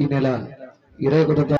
ఈ నెల 21వ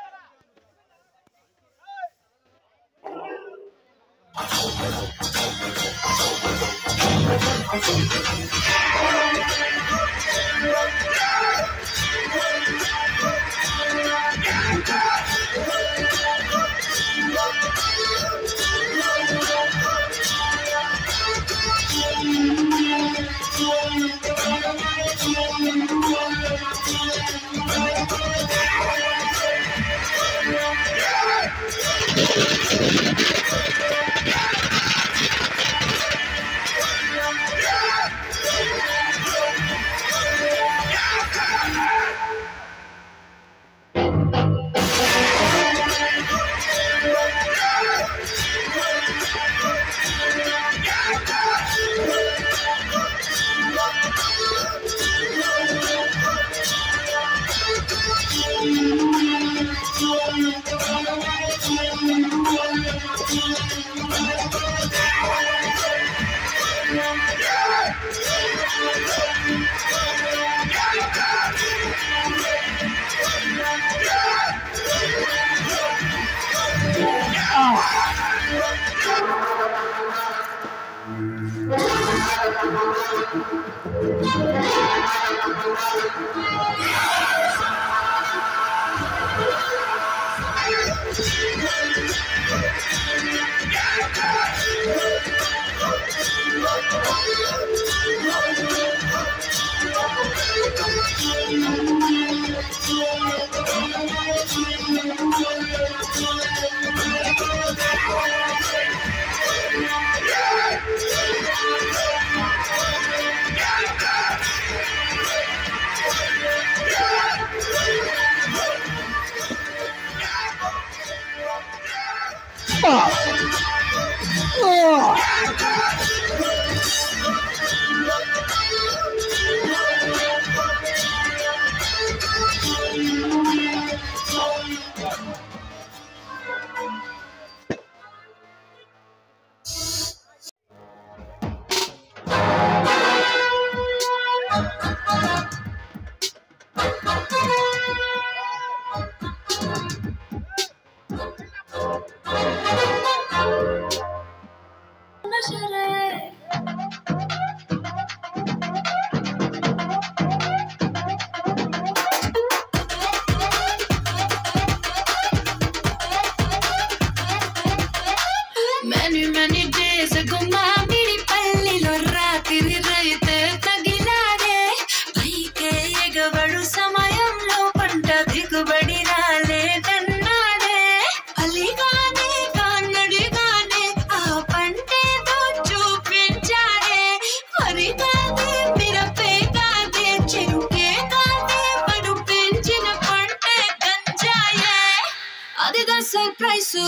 surprise.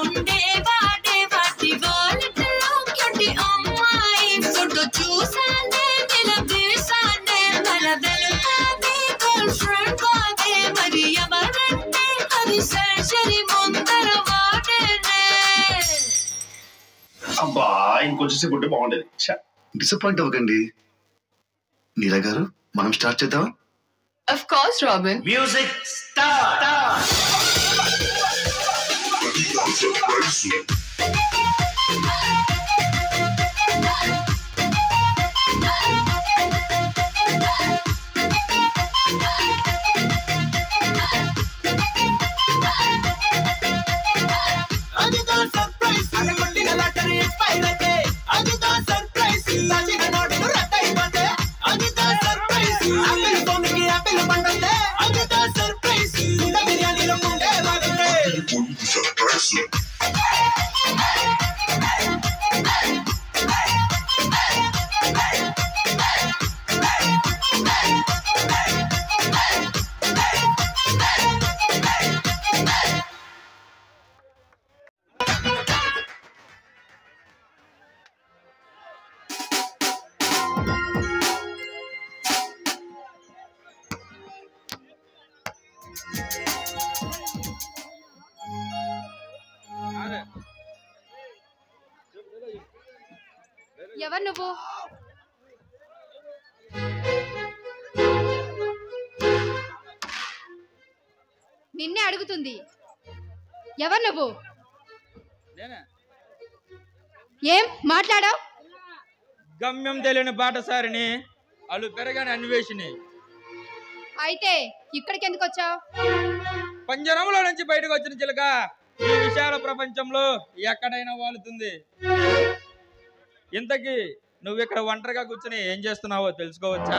ఉండే వాడే వాటి వాళ్ళలో క్యూటి అమ్మాయి ఫోటో చూసానే నిలదీసానే మన వెలుగానే గర్ల్ ఫ్రెండ్ కాదే మరి ఎవరంటే అది సర్జరీ ముందర వాడేనే. అబ్బా ఇంకొంచెం సేపు ఉంటే బాగుండేది. డిసప్పాయింట్ అవ్వకండి నీలా గారు, మనం స్టార్ట్ చేద్దాం. Of course, Robin. Music start. ఎవరు నువ్వు? నిన్నే అడుగుతుంది. ఎవరు నువ్వు? ఏం మాట్లాడావు? గమ్యం తెలియని బాటసారిని, అలు పెరగని అన్వేషిని. అయితే ఇక్కడికి ఎందుకు వచ్చావు? పంజరంలో నుంచి బయటకు వచ్చిన చిలక ఈ విశాల ప్రపంచంలో ఎక్కడైనా వాలుతుంది. ఇంతకీ నువ్వు ఇక్కడ ఒంటరిగా కూర్చొని ఏం చేస్తున్నావో తెలుసుకోవచ్చా?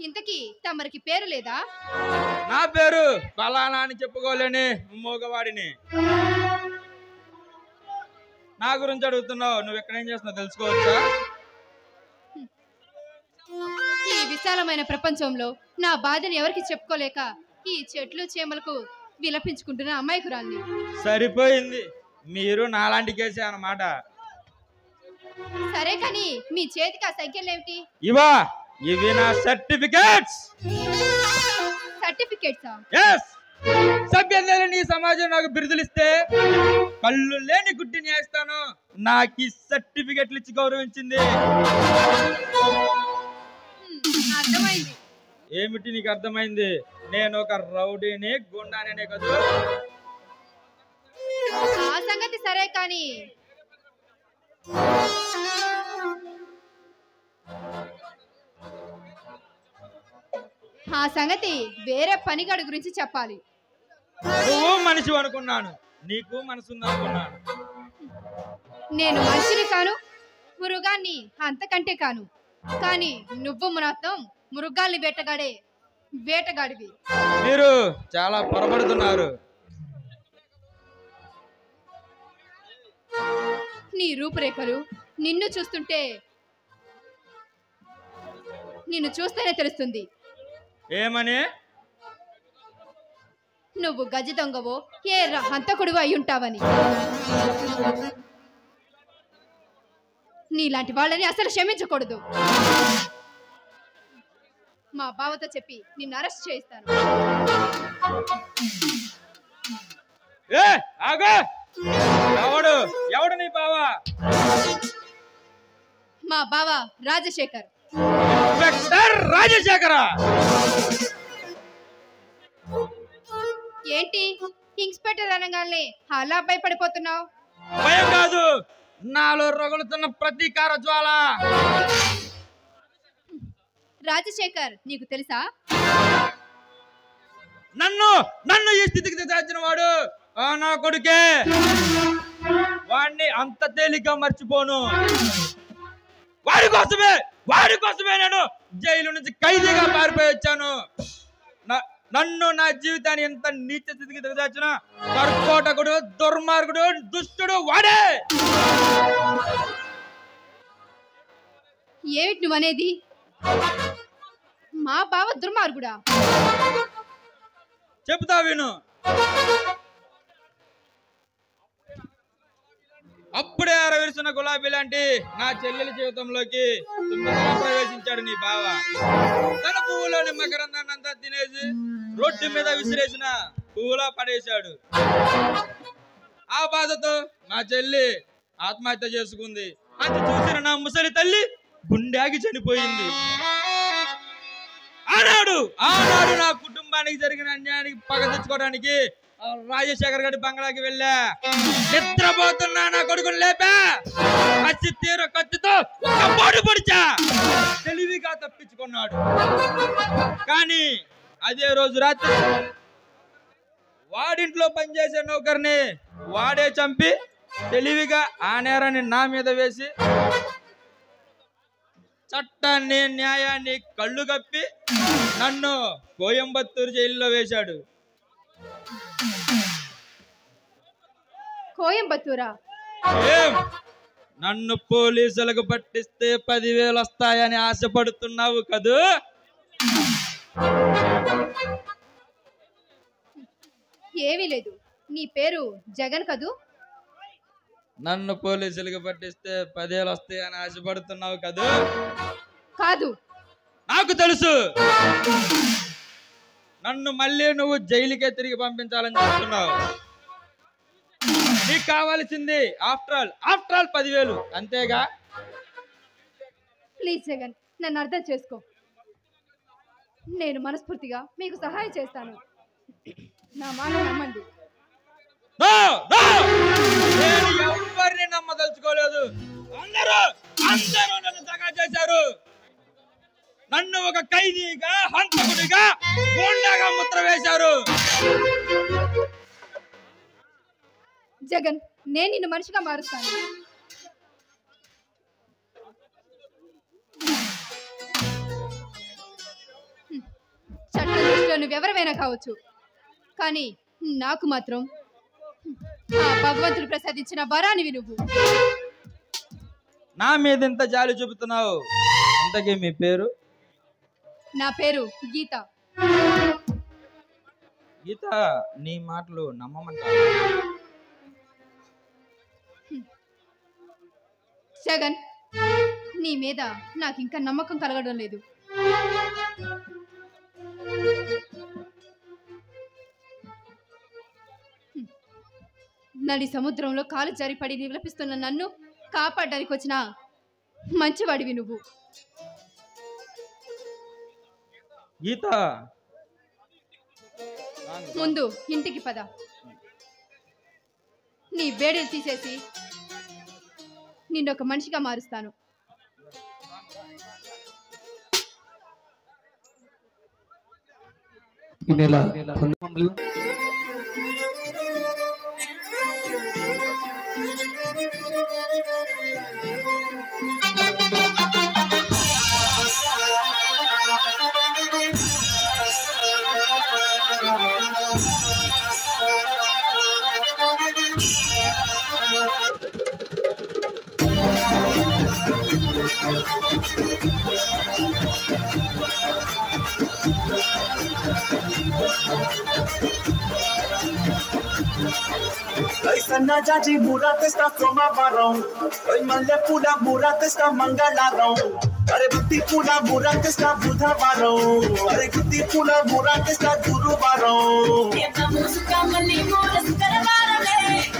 ఇంతకీ తమరికి పేరు లేదా? నా పేరు పలానా అని చెప్పుకోలేని మూగవాడిని. నా గురించి అడుగుతున్నావు, నువ్వు ఎక్కడ ఏం చేస్తున్నావు తెలుసుకోవచ్చా? ఈ విశాలమైన ప్రపంచంలో నా బాధను ఎవరికి చెప్పుకోలేక ఈ చెట్లు చేమలకు విలపించుకుంటున్న అమ్మాయికురాల్ని. సరిపోయింది, మీరు నాలాంటి కేసే అన్నమాట. సరే కానీ మీ చేతికి ఆ సంఖ్యలు ఏమిటి? ఇవా, ఇవి నా సర్టిఫికేట్స్. సర్టిఫికేట్సా? ఎస్. సభ్యం లేని ఈ సమాజం నాకు బిరుదులిస్తే కళ్ళు లేని గుడ్డిని వేస్తాను. నాకు ఈ సర్టిఫికెట్లు ఇచ్చి గౌరవించింది. అర్థమైంది. ఏమిటి నీకు అర్థమైంది? నేను ఒక రౌడీని, గుండానే కదా. ఆ సంగతి సరే కానీ ఆ సంగతి వేరే పనిగాడు గురించి చెప్పాలి. నువ్వు మనిషి అనుకున్నాను, నీకు మనసుంది అనుకున్నాను. నేను మనిషిని కాను, మృగాన్ని అంతకంటే కాను. కానీ నువ్వు మాత్రం మృగాల్ని వేటగాడివి. మీరు చాలా పొరపడుతున్నారు. నీ రూపురేఖలు నిన్ను చూస్తేనే తెలుస్తుంది. ఏమని? నువ్వు గజ దొంగవో ఏ హంతకుడివో అయి ఉంటావని. నీలాంటి వాళ్ళని అసలు క్షమించకూడదు. మా బావతో చెప్పి నిన్ను అరెస్ట్ చేయిస్తాను. ఎవడు నీ బావా? మా బావ రాజశేఖర్. రాజశేఖర? ఏంటి ఇన్స్పెక్టర్ అనగానే అలా భయపడిపోతున్నావు? భయం కాదు, నాలో రగులుతున్న ప్రతీకార జ్వాల. రాజశేఖర్ నీకు తెలుసా? నన్ను ఈ స్థితికి తెచ్చిన వాడు నా కొడుకే. వాడిని అంత తేలిగ్గా మర్చిపోను. వాడి కోసమే నేను జైలు నుంచి ఖైదీగా పారిపోయి వచ్చాను. నన్ను, నా జీవితాన్ని ఎంత నీచ స్థితికి తెచ్చిన కర్కోటకుడు, దుర్మార్గుడు, దుష్టుడు వాడే. ఏమిటి నువ్వనేది? మా బావ దుర్మార్గుడా? చెప్తా విను. అప్పుడే అరవిరుస్తున్న గులాబీ లాంటి నా చెల్లెలి జీవితంలోకి తుమ్మిదలా ప్రవేశించాడు నీ బావ. తన పువ్వులోని మకరందాన్ని అంతా తినేసి రోడ్డు మీద విసిరేసిన పువ్వులా పడేశాడు. ఆ బాధతో నా చెల్లి ఆత్మహత్య చేసుకుంది. అది చూసిన నా ముసలి తల్లి గుండెకి చనిపోయింది. ఆనాడు నా కుటుంబానికి జరిగిన అన్యాయానికి పగ తెచ్చుకోవడానికి రాజశేఖర్ గారి బంగ్లాకి వెళ్ళా. నిద్రపోతున్నా నా కొడుకుని లేపా. కత్తి తీర కత్తితో ఒక పోటు పొడిచా. తెలివిగా తప్పించుకున్నాడు. కానీ అదే రోజు రాత్రి వాడింట్లో పనిచేసే నౌకర్ని వాడే చంపి తెలివిగా ఆ నేరాన్ని నా మీద వేసి చట్టాన్ని న్యాయాన్ని కళ్ళు కప్పి నన్ను కోయంబత్తూరు జైల్లో వేశాడు. కోయంబత్తూరా? నన్ను పోలీసులకు పట్టిస్తే 10,000 వస్తాయని ఆశపడుతున్నావు కదూ? ఏమీ లేదు. నీ పేరు జగన్ కదూ? నన్ను పోలీసులకు పట్టిస్తే 10,000 వస్తాయని ఆశపడుతున్నావు కదూ? కాదు. నాకు తెలుసు. నన్ను మళ్ళీ నువ్వు జైలుకే తిరిగి పంపించాలని చెప్తున్నావు. నీకు కావాల్సింది ఆఫ్టర్ ఆల్ 10,000 అంతేగా? ప్లీజ్ జగన్, నన్ను అర్థం చేసుకో. నేను మనస్ఫూర్తిగా మీకు సహాయం చేస్తాను. నా మాట నమ్మండి. నేను ఎవరిని నమ్మదలుచుకోలేదు. అందరూ నన్ను దగా చేశారు. నన్ను ఒక ఖైదీగా, హంతకుడిగా, గూండాగా ముద్ర వేశారు. జగన్, నేను నిన్ను మనిషిగా మారుస్తాను. చట్టం దృష్టిలో నువ్వెవరైనా కావచ్చు, కానీ నాకు మాత్రం ఆ భగవంతుడు ప్రసాదించిన వరానివి నువ్వు. నా మీద ఇంత జాలి చూపుతున్నావు. ఇంతకీ మీ పేరు? నా పేరు గీత. గీత, నీ మాటలు నమ్మమంటా? జగన్, నీ మీద నాకు ఇంకా నమ్మకం కలగడం లేదు. నడి సముద్రంలో కాలు జారిపడి విలపిస్తున్న నన్ను కాపాడడానికి వచ్చిన మంచివాడివి నువ్వు. గీత, ముందు ఇంటికి పద. నీ బేడీలు తీసేసి నిన్నొక మనిషిగా మారుస్తాను. ఈ నెల 19 Sana jaji murat está somavarão. Oi malle pula murat está mangalarão. Are butti pula murat está budhavarão. Are gutti pula murat está guruvarão. Eva música mali muras karavarame.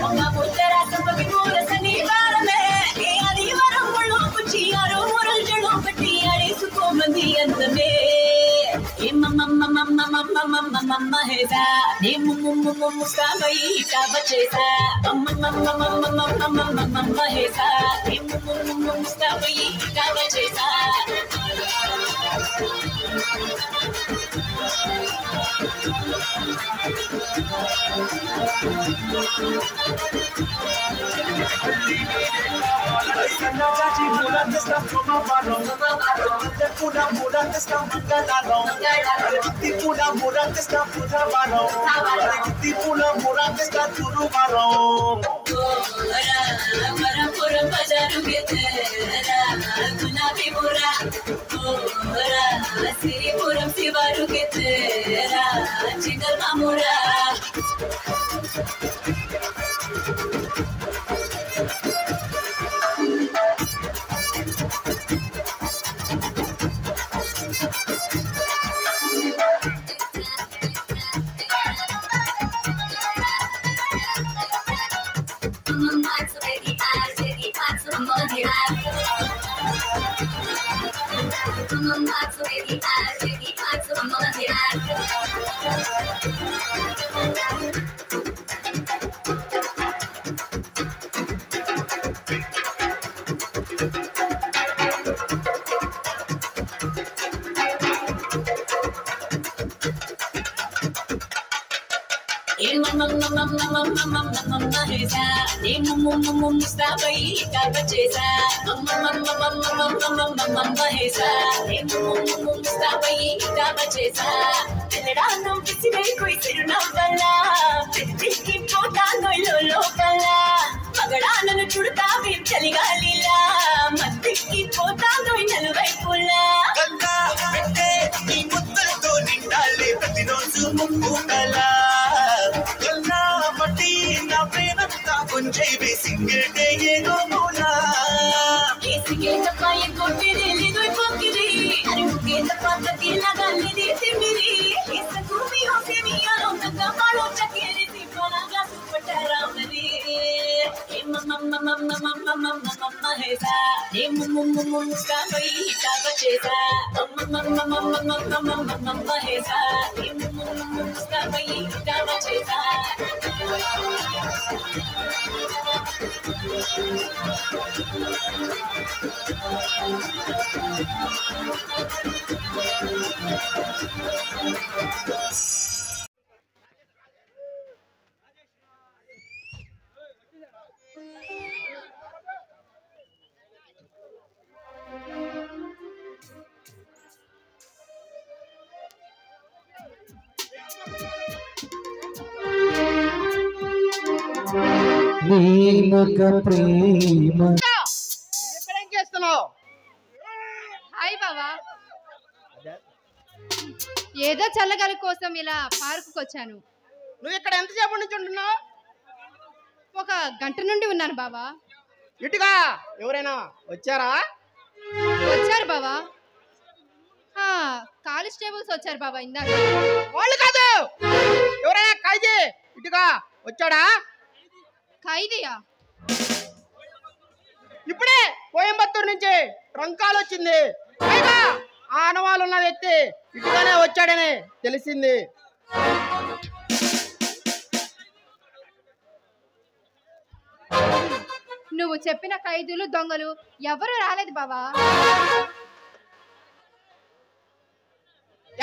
Oma mutera sabbi muras nivarame. E ari varam mullu kuchiyaru mural jalo patti ari suko mandi antame. E mama heza. E mustabai ka bachesa. Mama heza. E mustabai ka bachesa. Sana jaji murat está somavarão. Malle pula murat está mangalarão. Are butti pula murat está budhavarão. Are gutti pula murat está guruvarão. Mara pura bazaru ke tera gunabi pura. Siri puram sivaru ke तेरा जिगर मामूरा మగడాలను చుడతా చలిగాలిలా మత్తికి పోతా నలువైపులా ముద్దలతో నిండాలి ప్రతిరోజు ముక్కుటలా మట్టి నా ప్రేమంతా కొంచెం వేసింగే ఏదో మూలా కేసికే తప్పాయ కొట్టిది లేదో పొక్కిది అరుకే తప్పకి లగాలిది తిమిరి కేసకు మీ హోసే మీ ఆరోంత పాలో చకేరి సిపోనా గ్లాసు పట్టరామరి ఏ మమ్మ హేసా ఏ ముమ్ము ముస్కాబై తాపచేసా మమ్మ హేసా ఏ ముమ్ము ముస్కాబై తాపచేసా నీలక ప్రేమ ఎక్కడేం చేస్తున్నావు? హాయ్ బావా. ఏదో చల్లగాలి కోసం ఇలా పార్కుకి వచ్చాను. నువ్వు ఇక్కడ ఎంతసేపు నుంచి ఉంటున్నావు? ఒక గంట నుండి ఉన్నాను బావా. ఇటుగా ఎవరైనా వచ్చారా? వచ్చారు బావా. కానిస్టేబుల్స్ వచ్చారు బావా ఇందాక. వాళ్ళు కాదు, ఎవరైనా ఖైదీ ఇటుగా వచ్చాడా? ఖైదీయా? ఇప్పుడే కోయంబత్తూరు నుంచి ట్రంకాలు వచ్చింది. పైగా ఆనవాళ్ళు ఉన్న వ్యక్తి ఇటుగానే వచ్చాడని తెలిసింది. నువ్వు చెప్పిన ఖైదీలు దొంగలు ఎవరు రాలేదు బావా.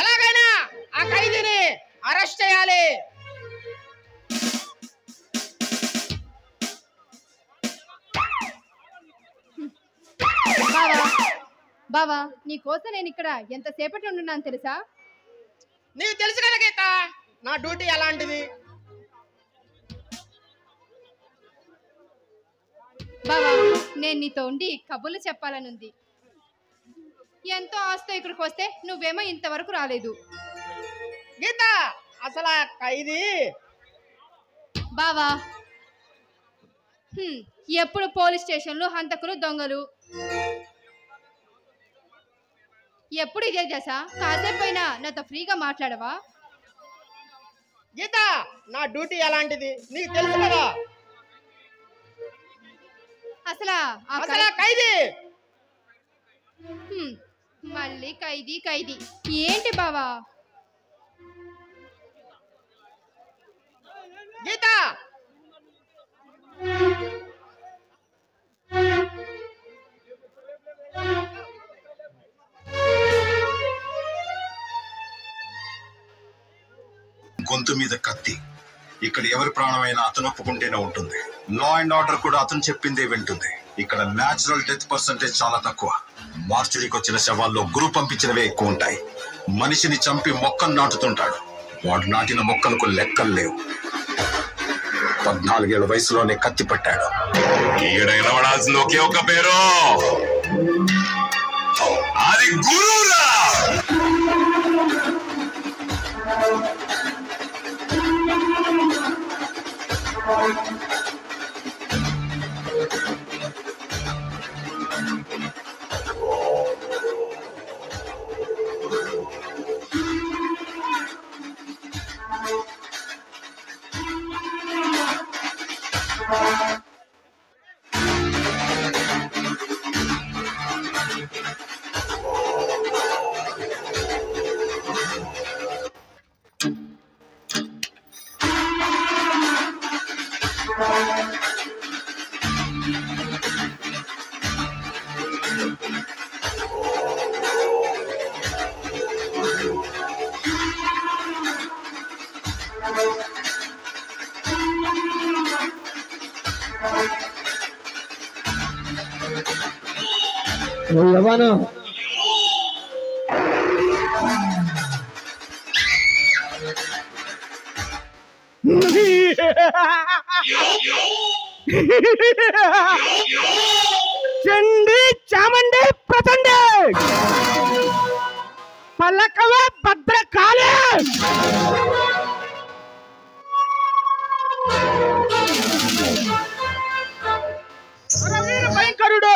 ఎలాగైనా ఆ ఖైదీని అరెస్ట్ చేయాలి. బావా బావా నీ కోసం నేను ఇక్కడ ఎంతసేపటి ఉంటున్నాను తెలుసా? నీకు తెలుసు కదా గీత, నా డ్యూటీ అలాంటిది. బావా నేను నీతో ఉండి కబుర్లు చెప్పాలనుంది. ఎంతో ఆస్తో ఇక్కడికి వస్తే నువ్వేమో ఇంతవరకు రాలేదు. గీత అసలు ఖైదీ బావా ఎప్పుడు పోలీస్ స్టేషన్లు, హంతకులు, దొంగలు, ఎప్పుడు ఇదే చేసా? కాసేపైనా నాతో ఫ్రీగా మాట్లాడవా? గీత నా డ్యూటీ అలాంటిది, నీకు తెలుసు కదా. అసలు ఖైదీ మళ్ళీ ఖైదీ ఖైదీ ఏంటి బావా? గీత గొంతు మీద కత్తి. ఇక్కడ ఎవరి ప్రాణమైనా అతను ఒప్పుకుంటేనే ఉంటుంది. లా అండ్ ఆర్డర్ కూడా అతను చెప్పిందే వింటుంది. ఇక్కడ న్యాచురల్ డెత్ పర్సంటేజ్ చాలా తక్కువ. మార్చురీకి వచ్చిన శవాల్లో గురు పంపించినవే ఎక్కువ ఉంటాయి. మనిషిని చంపి మొక్కను నాటుతుంటాడు. వాడు నాటిన మొక్కలకు లెక్కలు లేవు. 14 ఏళ్ల వయసులోనే కత్తి పట్టాడు. ఈడ నిలబడాల్సిన ఒకే ఒక్క పేరు, అది గురువురా. యవ్వనం చండి చామండి ప్రచండి పలకవ భద్రకాళి భయంకరుడు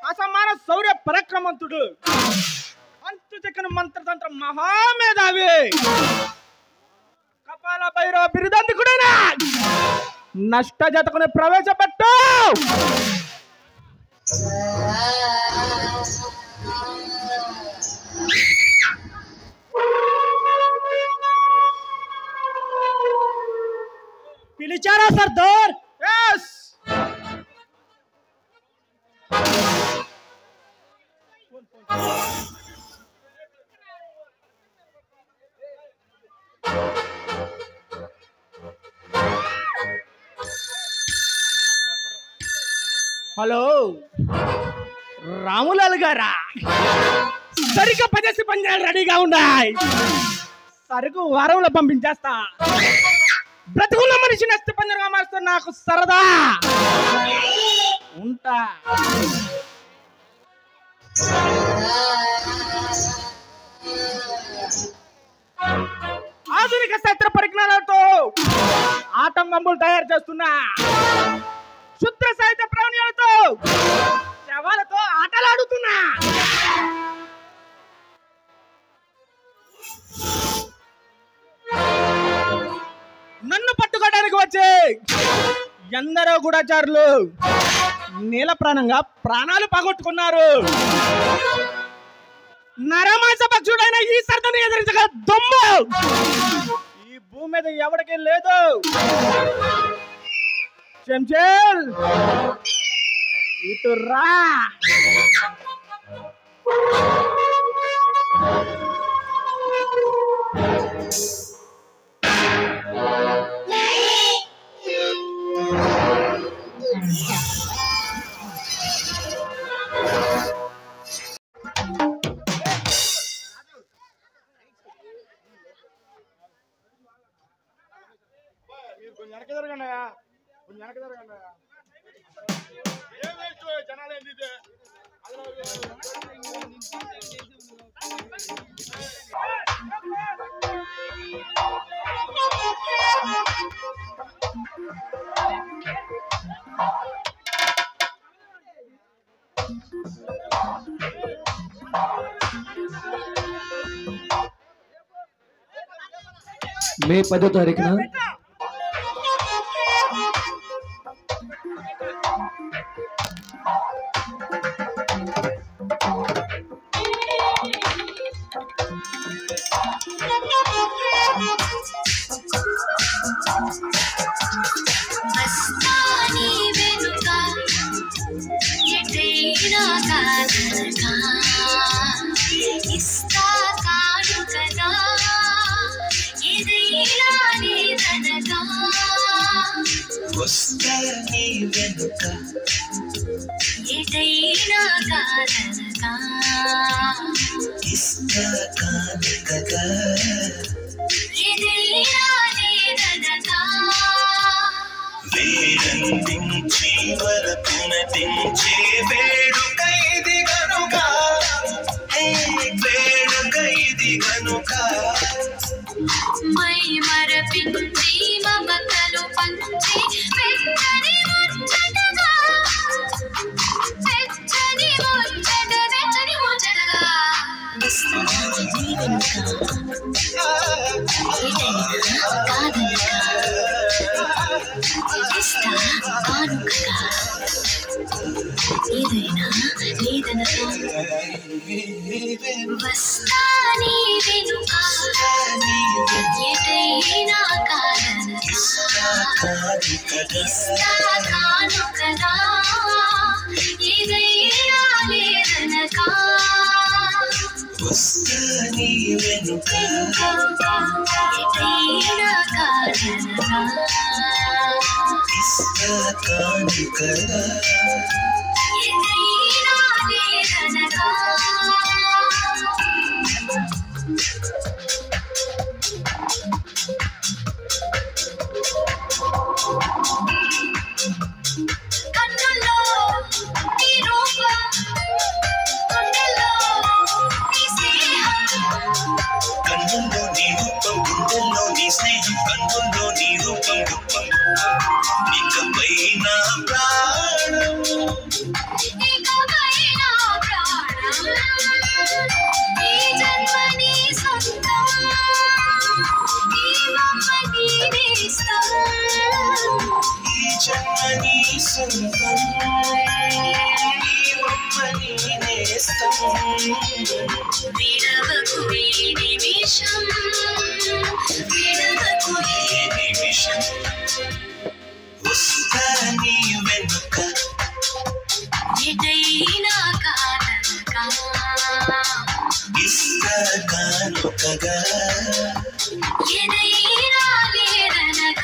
అసమాన శౌర్య పరాక్రమంతుడు అంతు చెక్కన మంత్రతంత్ర మహామేధావి కపాల భైరవ బిరుదందుకుడేనా నష్ట జతకుని ప్రవేశపెట్టు పిలిచారా సర్దార్? ఎస్. హలో రాములాల్ గారా, సరిగ్గా 10 పంజాలు రెడీగా ఉన్నాయి. సరుకు వారంలో పంపించేస్తా. బ్రతుకున్న మనిషిని అస్థి పంజరంగా మారుస్తా నాకు సరదా. ఉంటా. ఆధునిక శాస్త్ర పరిజ్ఞానాలతో ఆటం బాంబులు తయారు చేస్తున్నా. శుద్ర సాహిత్య ప్రాణాలతో శవాలతో ఆటలాడుతున్నా. నన్ను పట్టుకోవడానికి వచ్చే ఎందరో గూఢచారులు నీల ప్రాణంగా ప్రాణాలు పగొట్టుకున్నారు. నరమాంస పక్షుడైన ఈ సర్దని ఎదిరించగా దొమ్ము ఈ భూమి మీద ఎవరికీ లేదు. చెంచల్ ఇటు రా. మే 10వ తారీఖున మై మరపించి మమతలు పంచ ఏదైనా లేదనతో వస్తా నీ వెనుక ఎటైనా కాదనక ఇస్తా కానుకగా ఏదైనా లేదనక వస్తా నీ వెనుక ఎటైనా కాదనక ఇస్తా కానుకగా ఏదైనా లేదనక కన్నుల్లో నీ రూపం గుండెల్లో నీ స్నేహం కన్నుల్లో నీ రూపం గుండెల్లో నీ స్నేహం కన్నుల్లో నీ రూపం రూపం ఇకపై నా ప్రాణం ఇకపై నా ప్రాణం ఈ జన్మ నీ సొంతం ఈ బొమ్మ నీ నేస్తం ఈ జన్మ నీ సొంతం ఈ బొమ్మ నీ నేస్తం విడవకు ఈ నిమిషం విడవకు ఈ నిమిషం వస్తా నీ వెనుక ఎటైనా కాదనక ఇస్తా కానుకగా ఏదైనా లేదనక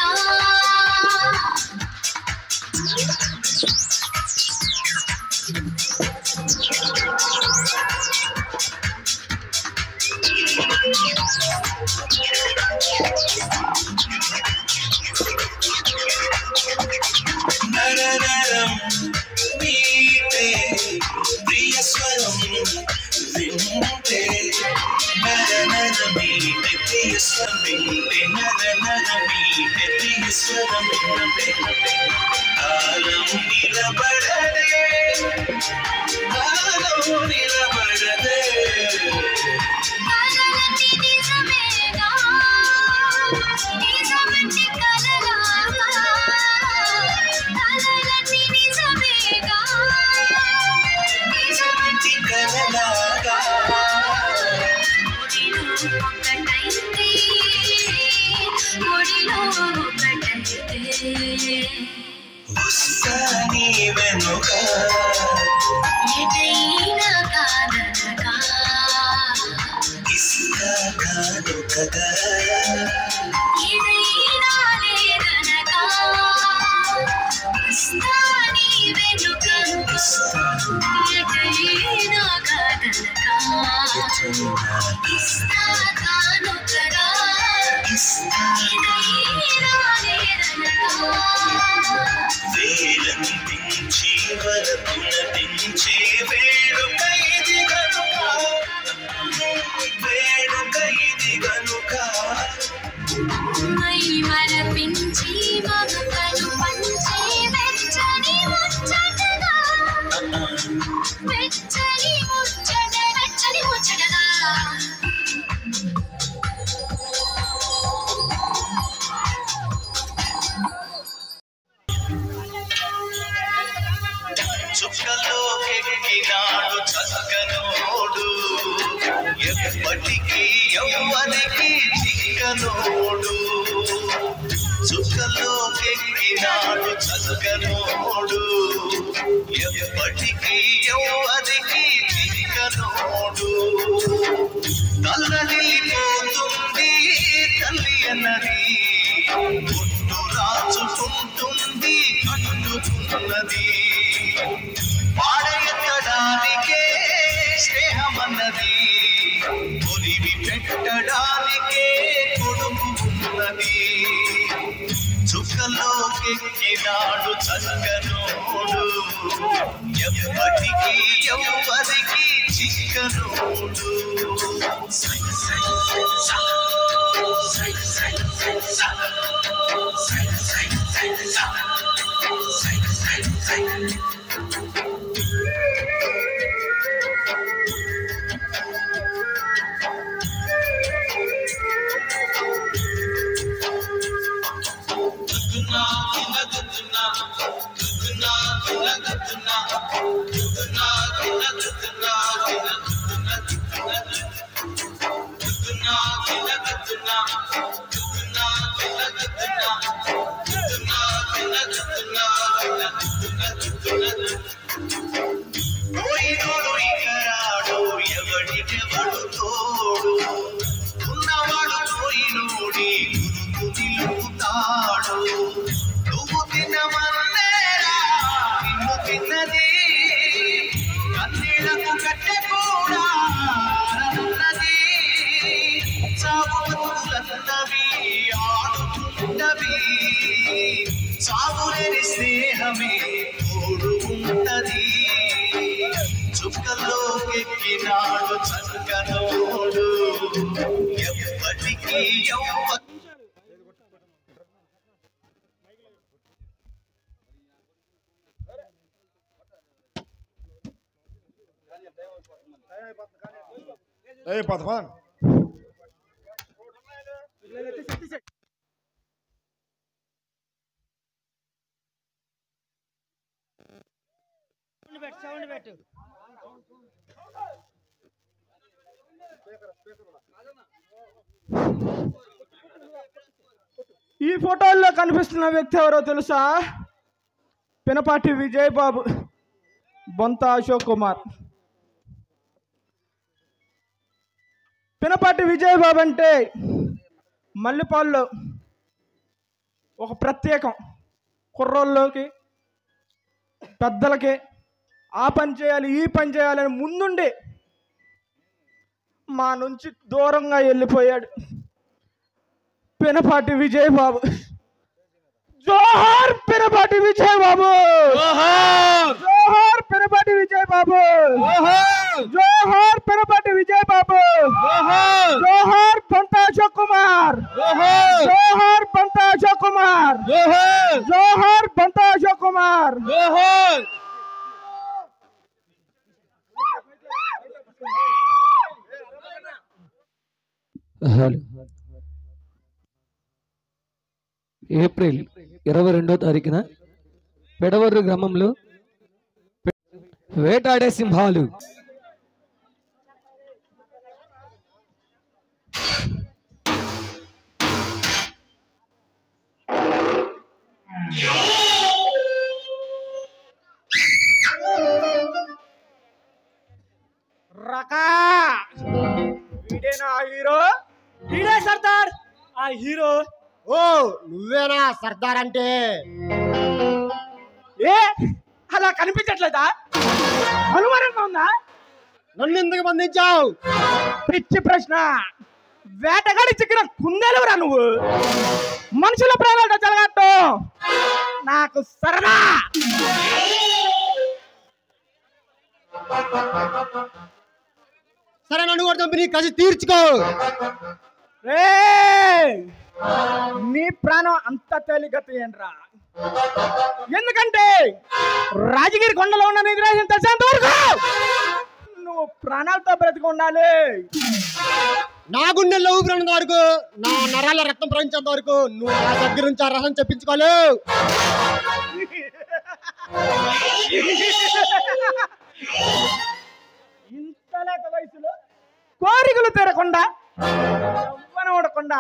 నరనరం మీటే ప్రియ స్వరం వింటే నరనర మీటే ప్రియ స్వరం వింటే నరనర మీటే ప్రియ స్వరం వింటే కాలం నిలబడదే కాలం నిలబడదే కలలన్నీ నిజమేగా నిజమంటే కలలాగా కలలన్నీ నిజమేగా నిజమంటే కలలాగా ఒడిలో ఒకటైతే ఒడిలో ఒకటైతే వస్తా నీ వెనుక ఎటైనా కాదనక ఇస్తా కానుకగా ఏదైనా లేదనక వస్తా నీ వెనుక ఎటైనా కాదనక ఇస్తా కానుకగా ఏదైనా లేదనక వేలందించి వరకు నటించే వేడుక ఇది గనుక వేడుక ఇది గనుక మై మరపించి మమతలు పంచే వెచ్చని ముచ్చటగా వెచ్చని ముచ్చటగా చుక్కలోకెక్కినాడు చక్కనోడు ఎప్పటికీ ఎవ్వరికి చిక్కనోడు చుక్కలోకెక్కినాడు చక్కనోడు ఎప్పటికీ ఎవ్వరికి చిక్కనోడు తల్లడిల్లిపోతుంది తల్లి అన్నది గుట్టు రాచుకుంటుంది కట్టుకున్నది పాడెత్తడానికే స్నేహమన్నది కొలివి పెట్టడానికే కొడుకు ఉన్నది చుక్కలోకెక్కినాడు చక్కనోడు ఎప్పటికీ ఎవ్వరికి చిక్కనోడు సాగులేని స్నేహమే తోడు ఉంటది చుక్కల్లోకెక్కినాడు చక్కనోడు ఎప్పటికీ సౌండ్ పెట్టు. ఈ ఫోటోల్లో కనిపిస్తున్న వ్యక్తి ఎవరో తెలుసా? పినపాటి విజయ్ బాబు, బొంత అశోక్ కుమార్. పినపాటి విజయ్ బాబు అంటే మల్లెపాల్లో ఒక ప్రత్యేకం. కుర్రోళ్ళకి పెద్దలకి ఆ పని చేయాలి ఈ పని చేయాలని ముందుండి మా నుంచి దూరంగా వెళ్ళిపోయాడు పినపాటి విజయ్ బాబు. జోహార్ పినపాటి విజయ్ బాబు, జోహార్ పినపాటి విజయ్ బాబు, జోహార్ పినపాటి విజయ్ బాబు, జోహార్ బొంత అశోక్ కుమార్, జోహార్ బొంత అశోక్ కుమార్, జోహార్ బొంత అశోక్ కుమార్. ఏప్రిల్ 22వ తారీఖున పెడవర్రు గ్రామంలో వేటాడే సింహాలు రకా వీడేనా హీరో? వీడే సర్దార్ ఆ హీరో. ఓ నువ్వేనా సర్దార్ అంటే? ఏ అలా కనిపించట్లేదా? అనుమానంగా ఉందా? నన్ను ఎందుకు బంధించావు? పిచ్చి ప్రశ్న. వేటగాడి చిక్కిన కుందేలురా నువ్వు. మనుషుల ప్రాణాలతో చెలగట్టు నాకు సరదా. సరే నన్ను కూడా చంపి నీ కసి తీర్చుకో. నీ ప్రాణం అంత తేలిగతేనరా? ఎందుకంటే రాజగిరి కొండలో ఉన్న నిగ్రహం తెలిసేంత వరకు నువ్వు ప్రాణాలతో బ్రతికి ఉండాలి. నా గుండెల్లో ఊపిరినంత వరకు, నా నరాల రక్తం ప్రవహించేంత వరకు నువ్వు నా దగ్గర నుంచి ఆ రసం చెప్పించుకోలేవు. ఇంత లేక వయసులో కోరికలు తీరకుండా ఊడకుండా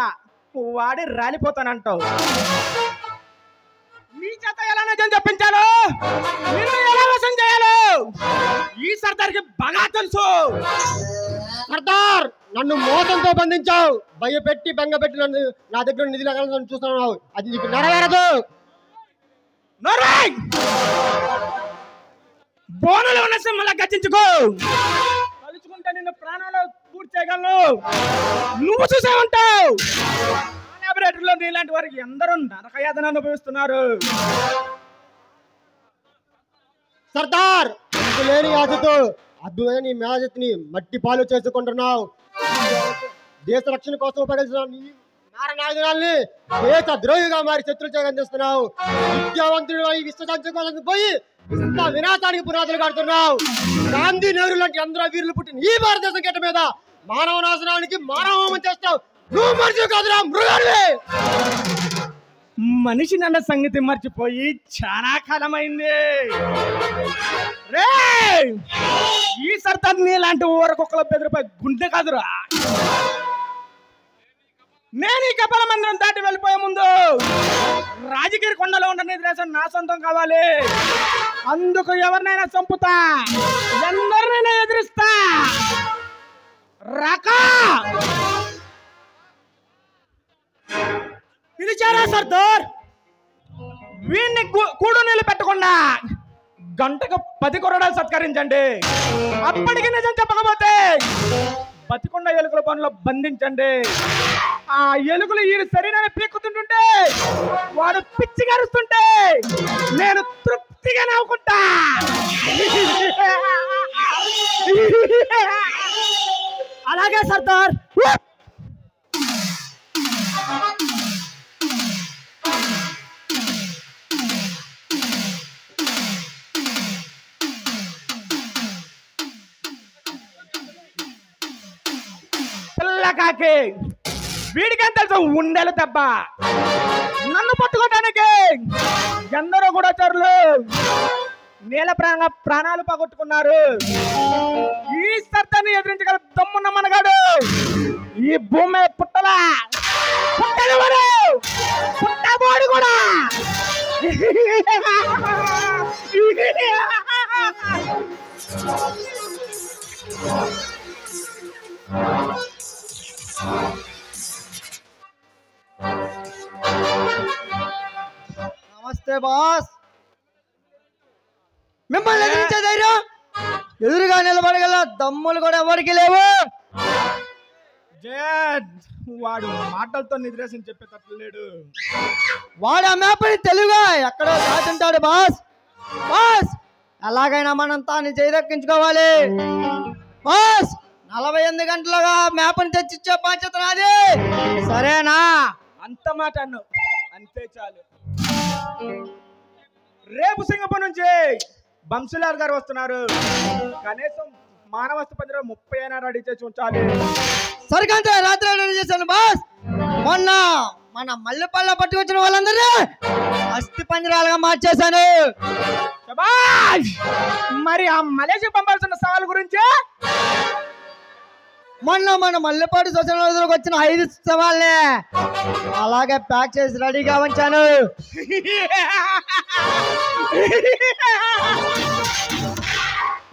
వాడి రాలిపోతానంటావు. నీ చేత ఎలా నిజం చెప్పించాలో, నిన్ను ఎలా వశం చేయాలో ఈ సర్దార్కి బాగా తెలుసు. సర్దార్ నన్ను మోసంతో బంధించావు. భయపెట్టి బెంగపెట్టి నన్ను నా దగ్గర నిధి లాగాలని చూస్తున్నావు. అది నీకు నెరవేరదు. బోనలో ఉన్న సింహలా గర్జించుకో. తలుచుకుంటే నిన్ను ప్రాణాలు పూర్తి చేయగలను. నువ్వు చూసే ఉంటావు. లాబొరేటరీలో నీలాంటి వారికి ఎందరో నరకయాతన అనుభవిస్తున్నారు. సర్దార్ లేని ఆశతో అద్భుతమైన నీ మేధశక్తిని మట్టి పాలు చేసుకుంటున్నావు. దేశ రక్షణ కోసం ఉపయోగించిన నీ నారనాయుధాన్ని దేశ ద్రోహిగా మారి శత్రులు చేస్తున్నావు. విద్యావంతుడు ఈ విశ్వశాంతి కోసం పోయి వినాశానికి పునాదులు కడుతున్నావు. గాంధీ నెహ్రూ లాంటి అందరూ వీరులు పుట్టిన ఈ భారతదేశం గడ్డ మీద మానవ నాశనానికి మానవ హోమం చేస్తావు. నువ్వు మనిషి కాదురా, మృగాడివి. మనిషి నన్న సంగతి మర్చిపోయి చాలా కాలమైంది. రే ఈ సర్దార్ నీలాంటి ఊరకొక్కల బెదిరిపోయి గుండె కాదురా. నేను ఈ కపాల మందిరం దాటి వెళ్ళిపోయే ముందు రాజగిరి కొండలో ఉన్న నిద్రేశం నా సొంతం కావాలి. అందుకు ఎవరినైనా చంపుతా, ఎందరినైనా ఎదిరిస్తా. రాకా ఇది చాలా సర్దార్. వీడిని కూడు నీళ్ళు పెట్టకుండా గంటకు 10 కొరడాలు సత్కరించండి. అప్పటికి నిజం చెప్పకపోతే బతికొండ ఎలుకల పనులు బంధించండి. ఆ ఎలుకలు ఈ శరీరాన్ని పీక్కుతుంటుంటే, వాడు పిచ్చి కరుస్తుంటే నేను తృప్తిగా నవ్వుకుంటా. అలాగే సర్దార్. పిల్లకాకి వీడికేం తెలుసు ఉండేలు దెబ్బ. నన్ను పట్టుకోవడానికి ఎందరో కూడా చరులు నీల ప్రాణాలు పోగొట్టుకున్నారు. ఈ సర్దాన్ని ఎదిరించగల దమ్మున్న మనగాడు ఈ భూమి పుట్టలా పుట్టనివాడు పుట్టబోడు కూడా. నమస్తే బాస్. మిమ్మల్ని ఎదిరించే ధైర్యం ఎదురుగా నిలబడగల దమ్ములు కూడా ఎవరికి లేవు. వాడు మాటలతో నిద్రేసం చెప్పేటట్లు లేడు. వాడు ఆ మేపని తెలుగుగా ఎక్కడో దాచుంటాడు బాస్. బాస్ ఎలాగైనా మనం తాను చేదక్కించుకోవాలి బాస్. 48 గంటలుగా మేపని తెచ్చిచ్చే బాధ్యత నాది. సరేనా? అంత మాట అన్నావు, అంతే చాలు. రేపు సింగపూర్ నుంచి బంసులాల్ గారు వస్తున్నారు. కనీసం మానవస్తు పంజరా 30 అయినా రెడీ చేసి ఉంచాలి. సరికంత రాత్రి రెడీ చేశాను బాస్. మొన్న మన మల్లెపల్ల పట్టుకొచ్చిన వాళ్ళందరినీ అస్థి పంజరాలుగా మార్చేశాను. మరి ఆ మలేషియా పంపాల్సిన సవాల్ గురించి మొన్న మన మల్లెపాటి సోషల్ వచ్చిన 5 సవాళ్ళే అలాగే ప్యాక్ చేసి రెడీగా ఉంచాను.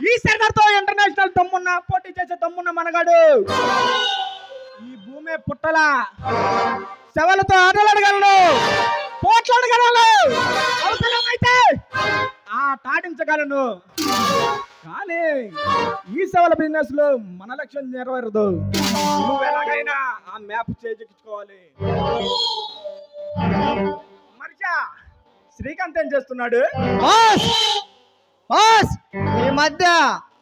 ఈ సర్దార్తో ఇంటర్నేషనల్ దమ్మున్న పోటీ చేసే దమ్మున్న మనగాడు ఈ భూమి పుట్టల శవలతో ఆటలాడగలను, పోట్లాడగలను, అవసరమైతే ఆటాడించగలను. కానీ ఈ సవాల బిజినెస్ లో మన లక్ష్యం నెరవేరదు. నువ్వు ఎలాగైనా ఆ మ్యాప్ చేజిక్కించుకోవాలి. మరిచా శ్రీకాంత్ ఏం చేస్తున్నాడు? ఈ మధ్య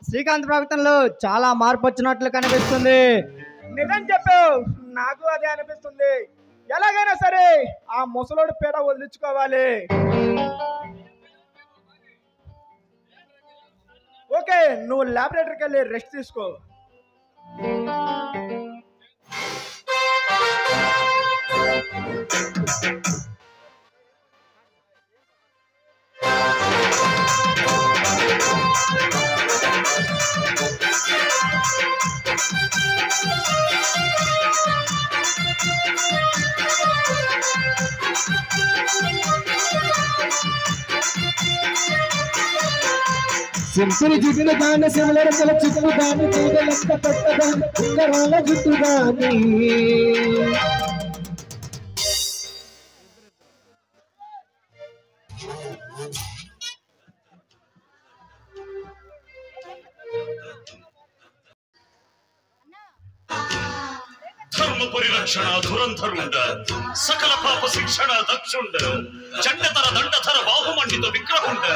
శ్రీకాంత్ ప్రవర్తనలో చాలా మార్పు వచ్చినట్లు కనిపిస్తుంది. నిజం చెప్పు, నాకు అదే అనిపిస్తుంది. ఎలాగైనా సరే ఆ ముసలోడు పేడ వదిలించుకోవాలి. ఓకే, నువ్వు ల్యాబొరేటరీకి వెళ్ళి రెస్ట్ తీసుకో. సింపుల్ జుట్టును దాన్ని సిమలరకల చుట్టూ దాన్ని చూడలెక్క పెట్టదాన్ని ఉంగరాల జుట్టు దాన్ని ధర్మ పరిరక్షణ ధురంధరుండ సకల పాప శిక్షణ దక్షుండ చండతర దండధర బాహుమండిత విగ్రహుండ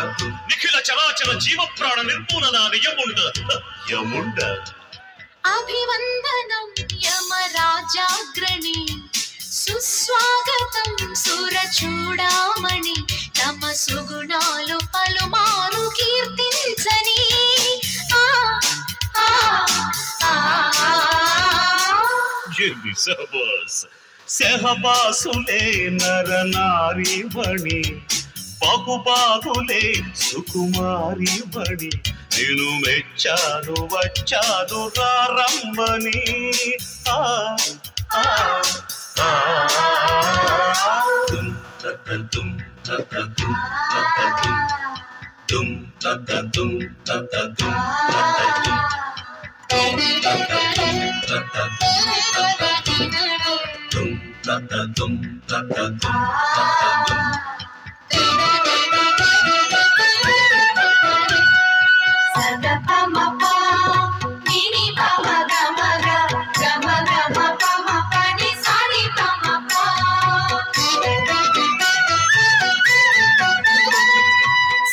నిఖిల చరాచర జీవ ప్రాణ నిర్మూలన నియముండ యముండ. అభివందనం యమరాజాగ్రణి సుస్వాగతం సురచూడామణి తమ సుగుణాలు పలుమారు కీర్తించని. సెహబాసులే నరనారి మణి బహుబాగులే సుకుమారి మణి నేను మెచ్చాను వచ్చాను రారమ్మని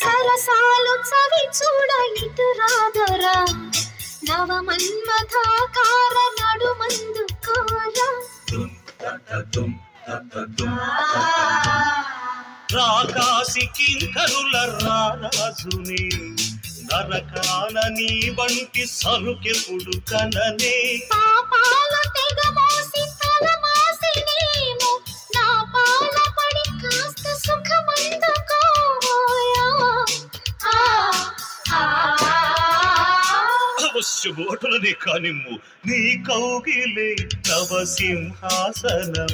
సరసాలు చవి చూడ ఇటు రాదరా నవ మన్మథాకార నడుమందు కోరా రాకాసి కింకరుల రారాజుని నరకాన నీ వంటి సరుకెప్పుడు కననే పాపాల తెగ మోసి తల మాసినేమో నా పాల పడి కాస్త సుఖమందుకోయా అవశ్యమోటులనే కానిమ్ము నీ కౌగిలే తవ సింహాసనం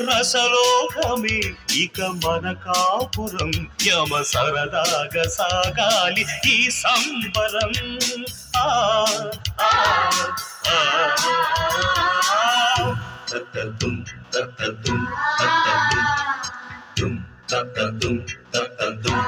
రసలోకమే ఇక మన కాపురం యమ సరదాగా సాగాలి ఈ సంబరం తత్తతుం తత్తతుం తత్తతుం తత్తతుం తత్తతుం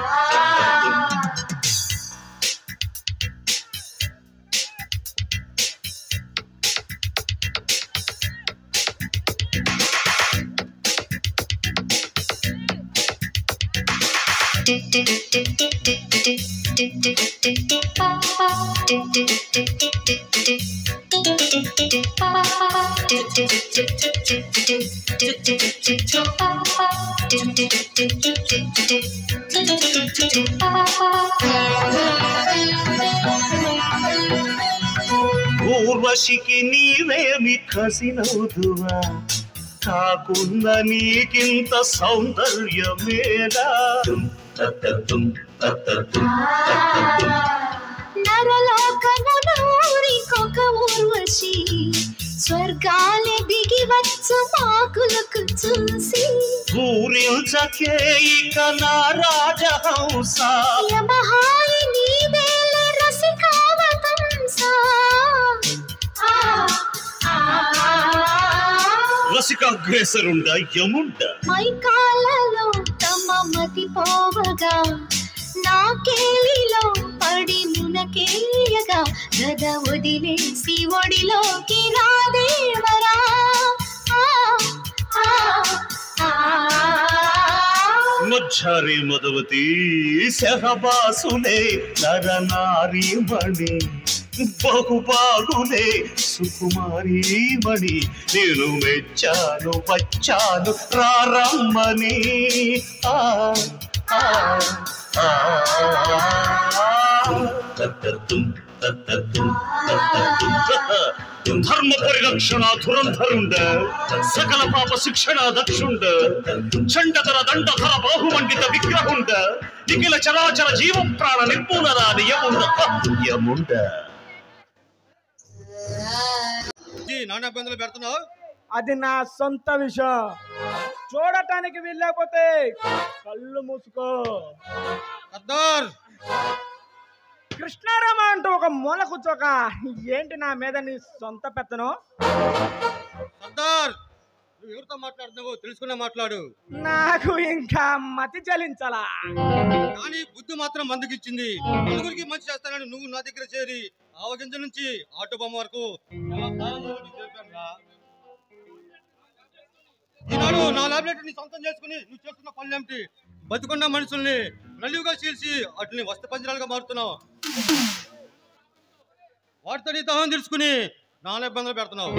ఊర్వశికి నీవేమి కసినవుదువా కాకున్న నీకింత సౌందర్యమేలా నరలోకమునూరికొక ఊర్వశి స్వర్గాలే దిగి వచ్చు మాకులకు చూసి పూరించకే ఇక నా రాజహంస యమహాయి నీవేలే రసికావతంస రసికాగ్రేసరుండ యముండ మైకాలలో తమ మతి పోవగా నా కేలిలో పడి మునకేయగా గద వదిలేసి ఒడిలోకి రాదేవరా మధ్యారి మదవతి సెహబాసులే నరనారి మణి బహుబాగులే సుకుమారి మణి నేను మెచ్చాను వచ్చాను రారమ్మని ధర్మ పరిరక్షణ ధురంధరుండ సకల పాప శిక్షణ దక్షుండ చండధర దండధర బాహుమండిత విగ్రహుండ నిఖిల చరాచర జీవ ప్రాణ నిర్మూలనాది యముండ నాన్న ఇబ్బందులు పెడుతున్నావు అది నా సొంత విషయం చూడటానికి వెళ్ళకపోతే కళ్ళు మూసుకో సర్దార్ కృష్ణారామ అంటూ ఒక మూల కూర్చోక ఏంటి నా మీద నీ సొంత పెత్తను సర్దార్ నువ్వు ఎవరితో మాట్లాడుతున్నావో తెలుసుకునే మాట్లాడు నాకు ఇంకా మతి చలించాలా కానీ బుద్ధి మాత్రం మందుకిచ్చింది నలుగురికి మంచి చేస్తానని నువ్వు నా దగ్గర చేరి ఆవగింజ నుంచి ఆటో బొమ్మ వరకు ఈనాడు నా లాబిలిటీని సొంతం చేసుకుని నువ్వు చేస్తున్న పనులేమిటి బతుకున్న మనుషుల్ని నలివుగా చీల్చి వాటిని వస్త పంజరాలుగా మారుతున్నావు వాటితో నీ దహం తెలుసుకుని నాన్న ఇబ్బందులు పెడుతున్నావు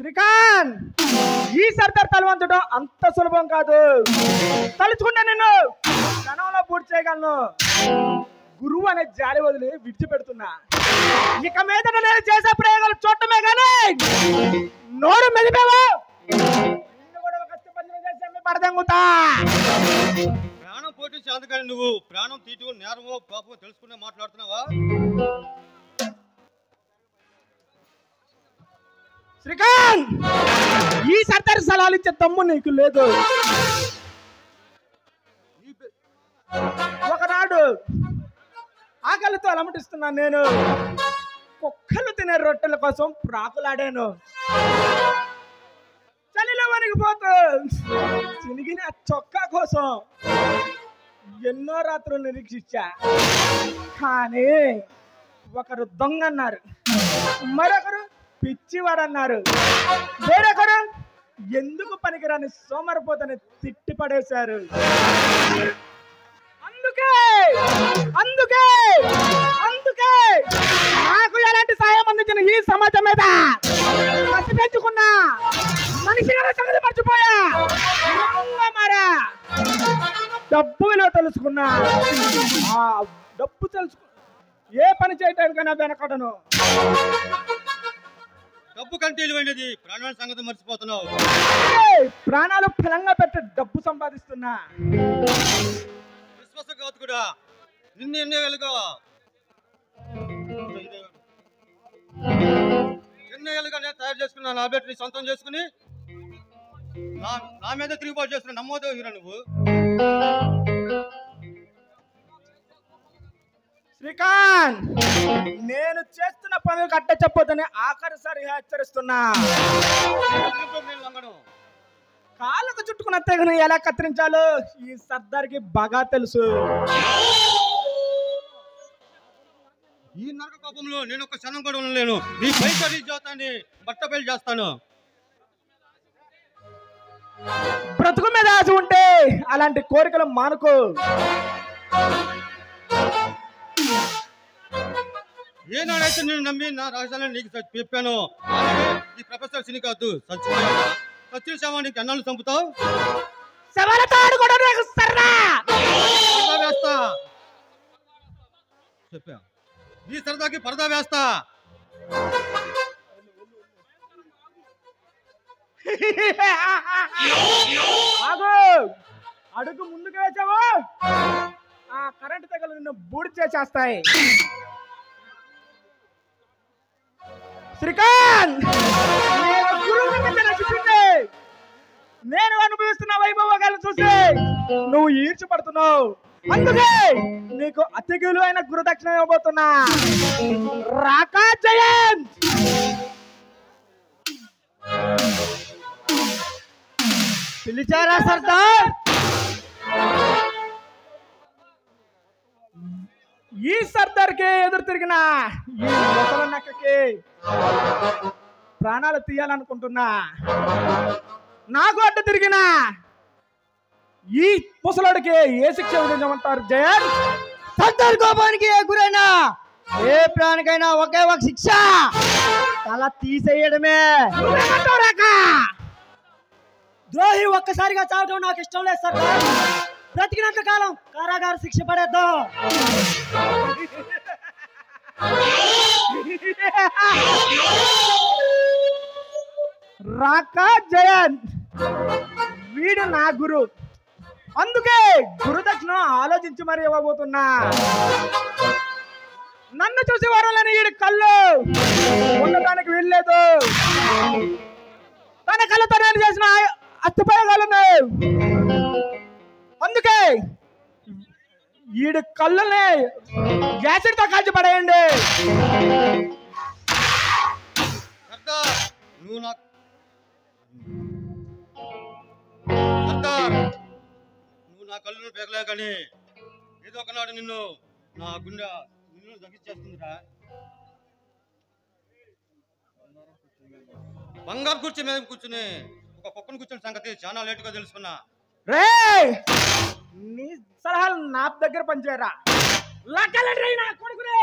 శ్రీకాంత్ ఈ సర్దార్ తలవంచడం అంత సులభం కాదు తలుచుకుంటా నిన్ను క్షణంలో పూర్తి చేయగలను. గురువు అనే జాలి వదిలి విడిచిపెడుతున్నా. ఇక మీద నేను చేసే ప్రయోగాలు చూడటమే కానీ నోరు మెదిపేవా నిన్ను కూడా ఒక పంచం చేసి అమ్మి పడదంగుతా. ప్రాణం పోటీ చేదు కానీ నువ్వు ప్రాణం తీటు నేరమో పాపమో తెలుసుకునే మాట్లాడుతున్నావా? శ్రీకాంత్, ఈ సర్దారి సలహాలు ఇచ్చే తమ్ము నీకు లేదు. ఒకనాడు ఆకలితో అలమటిస్తున్నాను నేను. కుక్కలు తినే రొట్టెల కోసం ప్రాకులాడాను. చలిలో వణిగిపోతూ చినిగిన చొక్కా కోసం ఎన్నో రాత్రులు నిరీక్షించా. కానీ ఒకరు దొంగ అన్నారు, మరొకరు పిచ్చివాడన్నారు, వేరొకరు ఎందుకు పనికిరాని సోమరిపోతని తిట్టి పడేశారు. అందుకే నాకు ఎలాంటి సాయం అందించిన ఈ సమాజం మీద కసి పెంచుకున్నా. మనిషిగా సంగతి మర్చిపోయా. మారా డబ్బు విలువ తెలుసుకున్నా. డబ్బు తెలుసుకు ఏ పని చేయటానికైనా వెనకడను. డబ్బు కంటే విలువైనది ప్రాణాల సంగతి మర్చిపోతున్నావు. ప్రాణాలు ఫలంగా పెట్టి డబ్బు సంపాదిస్తున్నా. విశ్వాసఘాతుకుడా, నిన్ను ఎన్నేళ్ళుగా నేను తయారు చేసుకున్నా నా బిడ్డని సొంతం చేసుకుని నా మీద తిరుగుబాటు చేస్తున్న నమ్మోదో హీరో నువ్వు. శ్రీకాంత్, నేను చేస్తున్న పనులు కట్ట చెప్పొద్దని ఆఖరిసారి హెచ్చరిస్తున్నా. కాళ్ళకు చుట్టుకున్న తెగను ఎలా కత్తిరించాలో ఈ సర్దార్కి బాగా తెలుసు. ఈ నరక కోపంలో నేను ఒక క్షణం కూడా ఉండలేను. నీ పైసరి జీవితాన్ని బట్టబయలు చేస్తాను. బ్రతుకు మీద ఆశ ఉంటే అలాంటి కోరికలు మానుకో. ఏనాడైతే నేను నమ్మి నా రహస్యాలను నీకు చెప్పాను. ఈ ప్రొఫెసర్ సిని కాదు సచిన్ శవ నీకు ఎన్నాళ్ళు చంపుతావు? చెప్పా నీ సరదాకి పరదా వేస్తా. అడుగు ముందుకు వేసావు, ఆ కరెంటు తెగలు నిన్ను బూడి చేసేస్తాయి. శ్రీకాంత్, నేను అనుభవిస్తున్న వైభవాలను చూసి నువ్వు ఈర్చిపడుతున్నావు. అందుకే నీకు అతి విలువైన గురుదక్షిణ ఇవ్వబోతున్నా. రాకా జయంత్. పిలిచారా సర్దార్? ఈ సర్దార్కి ఎదురు తిరిగిన ఈ ముసలి నక్కకి ప్రాణాలు తీయాలనుకుంటున్నా. నాకు అడ్డు తిరిగిన ఈ ముసలాడికి ఏ శిక్ష విధించమంటారు జయన్? సర్దార్ కోపానికి ఏ గురైనా ఏ ప్రాణికైనా ఒకే ఒక శిక్ష, తల తీసేయడమే. ద్రోహి ఒక్కసారిగా చావడం నాకు ఇష్టం లేదు సర్దార్. బ్రతికినంత కాలం కారాగార శిక్ష పడేద్దాం. రాకా జయంత్, వీడు నా గురు. అందుకే గురుదక్షిణ ఆలోచించి మరి ఇవ్వబోతున్నా. నన్ను చూసి వారాలని వీడి కళ్ళు ఉండటానికి వీల్లేదు. తన కళ్ళతో నేను చేసిన అత్యుపయోగాలున్నాయి. అందుకే వీడి కళ్ళని యాసిడ్తో కాల్చి పడేయండి. నువ్వు నా కళ్ళు పెగలే కానీ ఏదో ఒకనాడు నిన్ను నా గుండె నిన్ను తగ్గించేస్తుందిరా. బంగారు కుర్చీ మీద కూర్చుని ఒక కుక్కను కూర్చుని సంగతి చాలా లేటుగా తెలుసుకున్నా. రే, నీ సలహాలు నా దగ్గర పనిచేయరా. లక్కలండి నా కొడుకునే.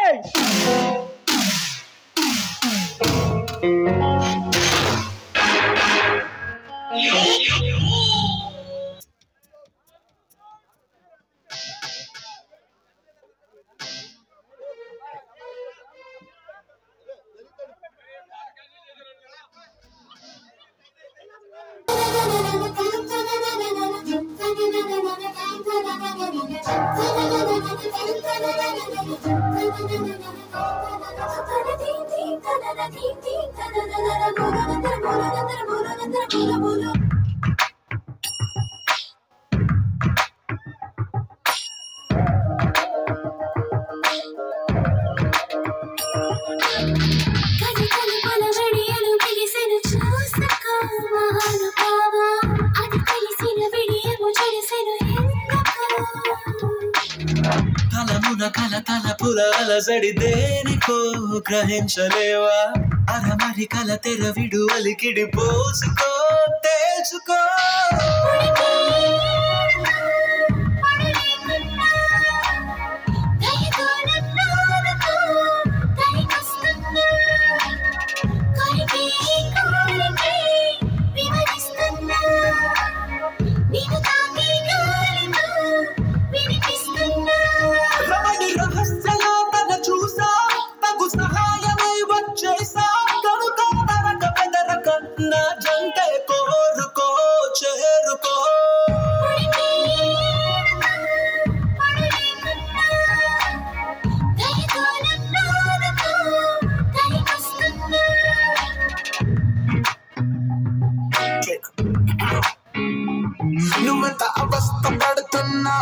తలపుల అలసడి దేనికో గ్రహించలేవా అరమరి కల తెరవిడు అలికిడి పోసుకో తెలుసుకో నువ్వెంత అవస్థ పడుతున్నా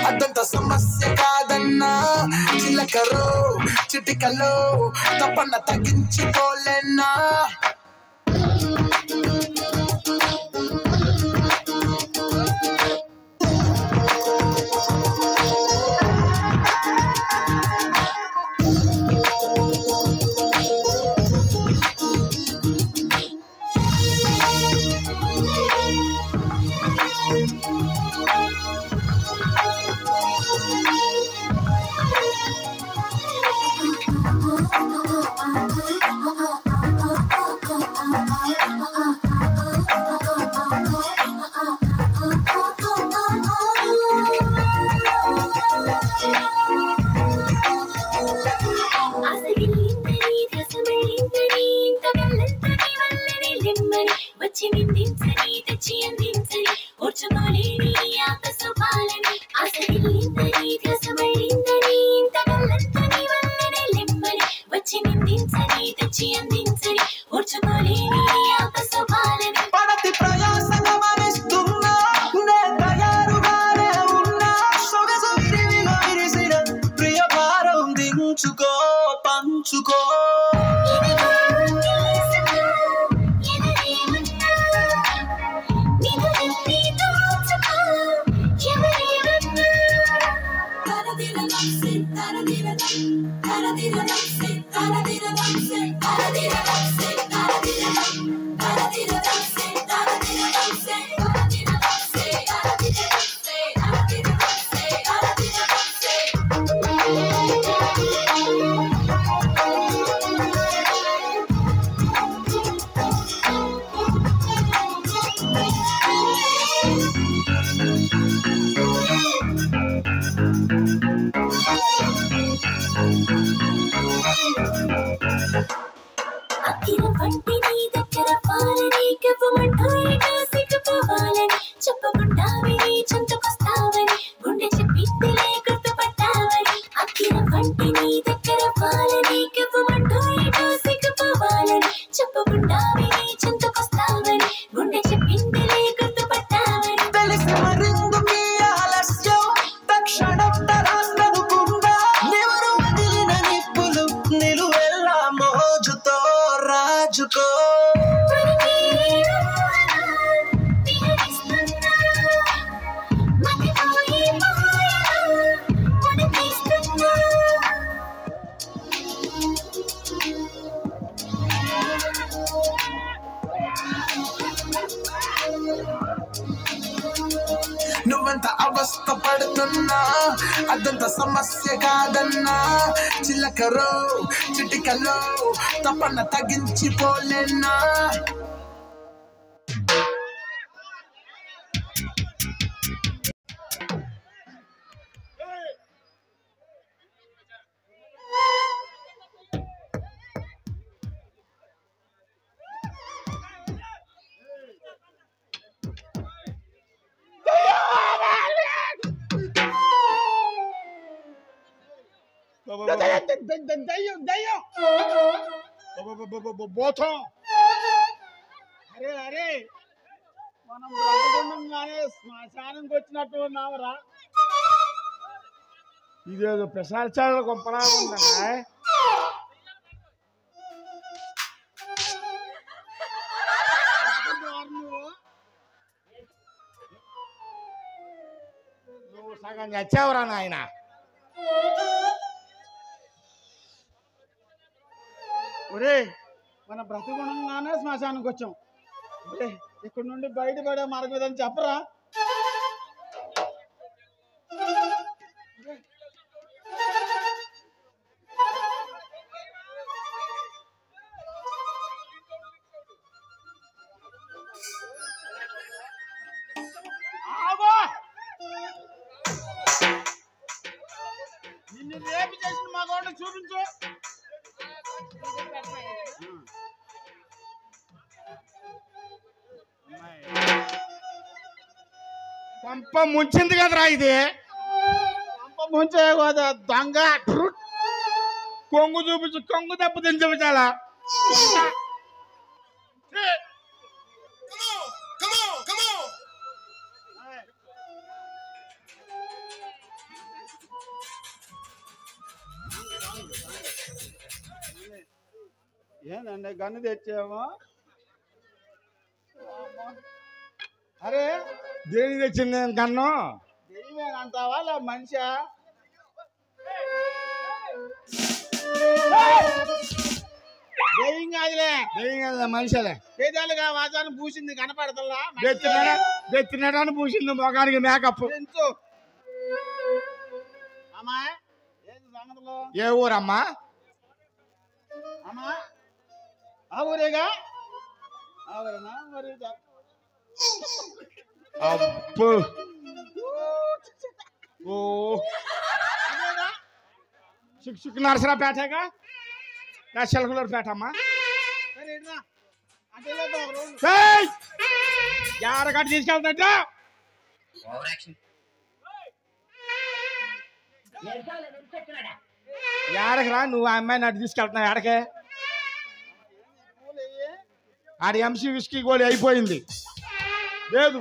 అదంత సమస్య కాదన్నా చిలకరో చిటికలో తప్పన్న తగ్గించిపోలేనా పడతి ప్రయాస గమనిస్తున్నా నే తయారుగానే ఉన్నా సొగసు విరివిగా విరిసిన ప్రియ భారం దించుకో పంచుకో తెలిసి మరిందుకీ ఆలస్యం తక్షణం తరాన్ననుకుండా నివరు వదిలిన నిప్పులు నిలువెల్లా మోజుతో రాజుకో నువ్వెంత అవస్థ పడుతున్నా అదంత సమస్య కాదన్నా చిలకరో చిటికలో తప్పన్న తగ్గించిపోలేనా దయ్యం దయ్యం బోతం. అరే అరే మనం బ్రతకుండగానే శ్మశానంకి వచ్చినట్టు ఉన్నామరా. ఇదేదో ప్రసాదాల గొప్పలా ఉందన్నా. నువ్వు సగం చచ్చావురా నాయన. ఒరే మన బ్రతకుండగానే శ్మశానానికి వచ్చాం. ఒరే ఇక్కడ నుండి బయటపడే మార్గం ఏదని చెప్పరా. నిన్ను రేపు చేసిన మా గోడ చూపించు. పంప ముంచింది కదరా ఇది. పంప ముంచే కదా దొంగ. కొంగు చూపించు. కొంగు దెబ్బ తిని చూపించాలా. ఏందండి గన్ను తెచ్చామో. అరే దేని తెచ్చింది గన్ను? దెయ్యమేనంటావా లే మనిషా? దెయ్యం కాదులే. దెయ్యం కాదులే మనిషిలే. పేదాలుగా వాచాన్ని పూసింది కనపడతల్లా. బెత్తినడాన్ని పూసింది మొగానికి మేకప్. అమ్మా ఏంటి సంగతులు? ఏ ఊరమ్మా? అమ్మా ఆ ఊరేగా. ఆ ఊరేనా మరి? అబ్బో ఓ చిక్కు నరసరాపేటగా చిలకలూరుపేట అమ్మా. ఎవరికట్టు తీసుకెళ్తా? ఎడకరా నువ్వు ఆ అమ్మాయిని అటు తీసుకెళ్తున్నావు? ఎడకే ఆడి ఎంసీ విస్కీ గోళీ అయిపోయింది. లేదు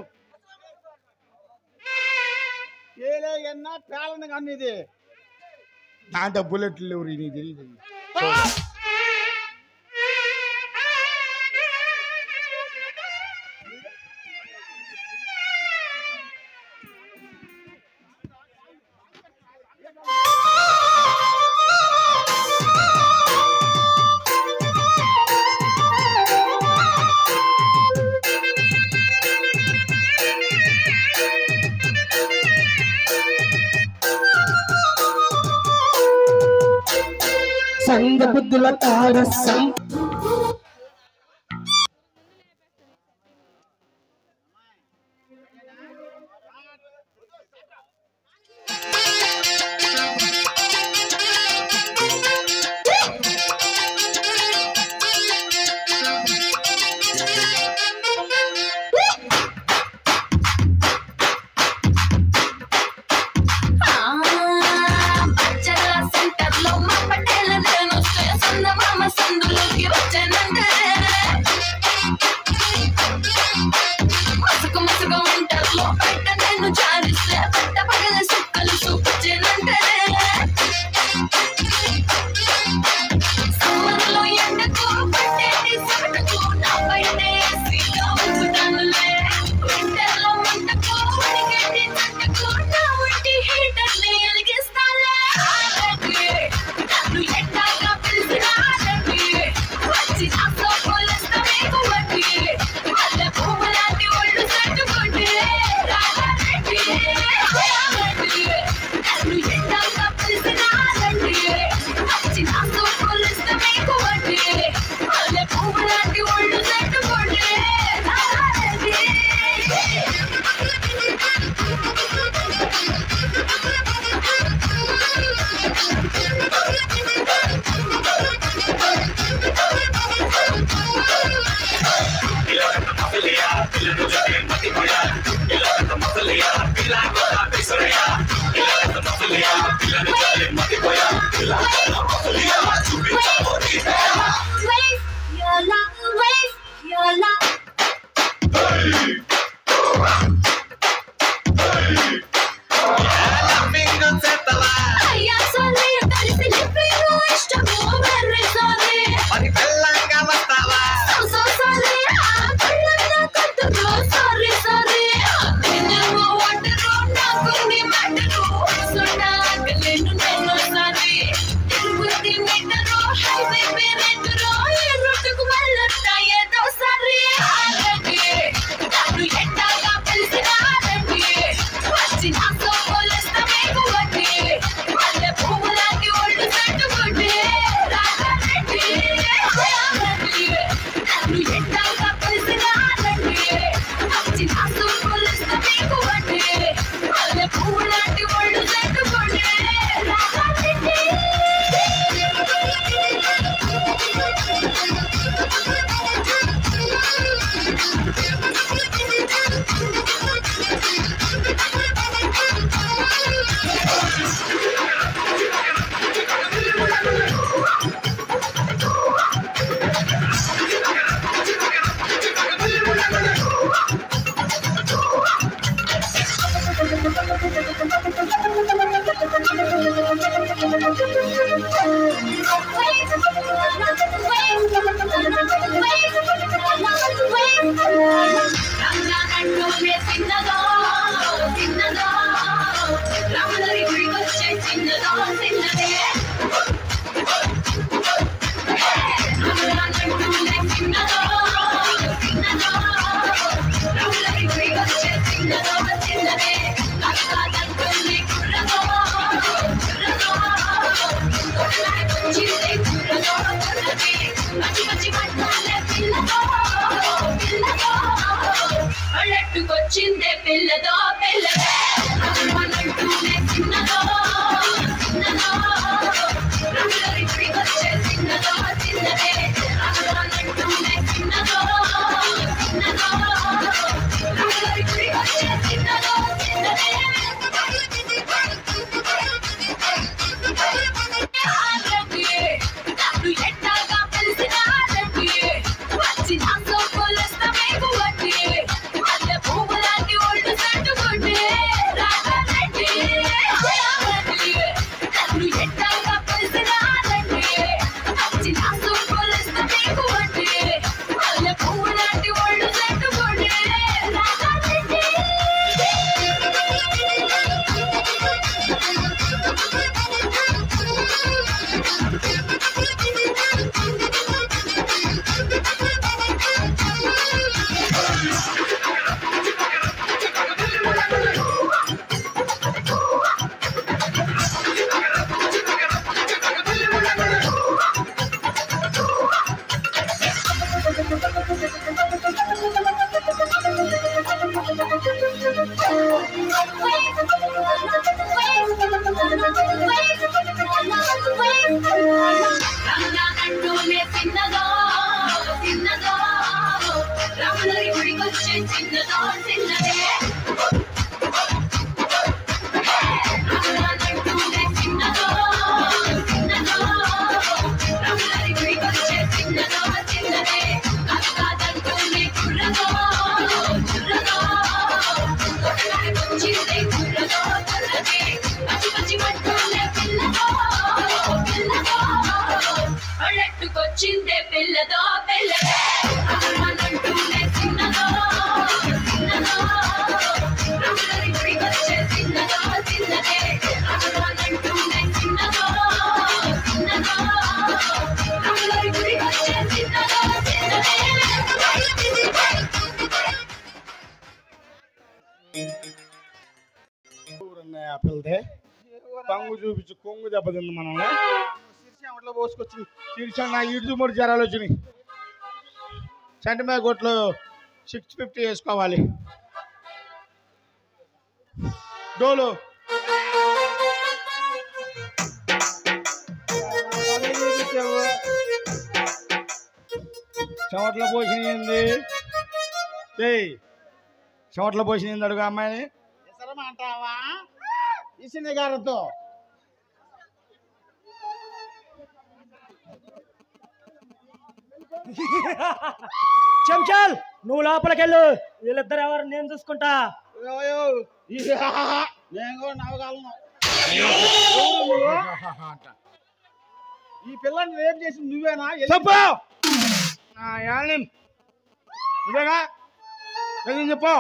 ఏలేగన్నా పేలని కన్ను ఇది. దాంట్లో బుల్లెట్లు లేవు. నీకు తెలియదు. సంగ బుద్ధుల తారసం. సెంటర్ లో మా పటేల నేను సందమామ సందులోకి చిన్నదో చిన్నదే చిన్నదో చిన్నదో రమణి గుడికొచ్చే చిన్నదో చిన్నదే కాదంటూనే కుర్రదో కుర్రదో వచ్చిందే కుర్రదో కుర్రదే పచ్చి పచ్చి పట్టునే పిల్లదో పిల్లదో అల్లెట్టుకొచ్చిందే పిల్లదో పిల్లదే రమణంటూనే చిన్నదో చిన్నదో రమణి గుడికొచ్చే చిన్నదో చిన్నదే రమణంటూనే చిన్నదో చిన్నదో రమణి గుడికొచ్చే చిన్నదో చిన్నదే పిల్లదే పంగు చూపించి కొంగు దెబ్బతింది మనల్ని శీర్షంలో పోసుకొచ్చి శీర్షం నా ఇటు మూడు జ్వరాలు వచ్చినాయి సెంటిమీటర్ కొట్లు 650 వేసుకోవాలి డోలు చెమట్లో పోసినది చెమట్లో పోసినది అడుగు అమ్మాయిని అంటావా ఇసిన గారితో చెంచాల్ నువ్వు లోపలికెళ్ళు వీళ్ళిద్దరు ఎవరు నేను చూసుకుంటా నేను కూడా నవ్వగలను ఈ పిల్లని రేపు చేసి నువ్వేనా చెప్పు నువ్వేగా చెప్పు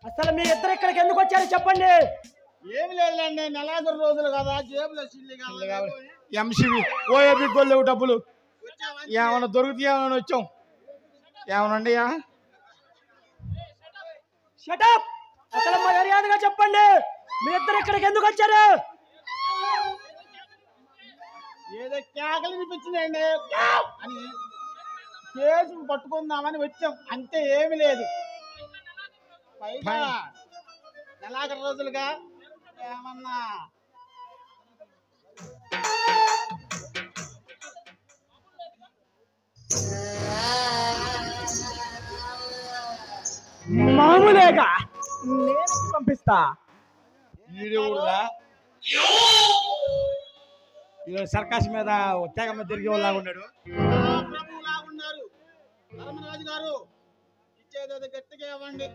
అసలు మీ ఇద్దరు ఇక్కడికి ఎందుకు వచ్చారు చెప్పండి ఏమి లేదులేండి నెలాఖరు రోజులు కదా జేబులో ఎంసీబీ ఓఏపీ గోల్లేవు డబ్బులు ఏమన్నా దొరుకుతాయేమని వచ్చాం ఏమనండి షటప్ అసలు మర్యాదగా చెప్పండి మీ ఇద్దరు ఇక్కడికి ఎందుకు వచ్చారు ఏదో కేకలు వినిపించిందండి అని కేసు పట్టుకుందామని వచ్చాం అంతే ఏమి లేదు పైగా నెలాఖరు రోజులుగా ఏమన్నా మామూలేగా నేను పంపిస్తా సర్కాస్ మీద తెగ మీద తిరిగే వాళ్ళగా ఉన్నాడు ఉన్నారు ధర్మరాజు గారు ఇచ్చేది గట్టిగా ఇవ్వండి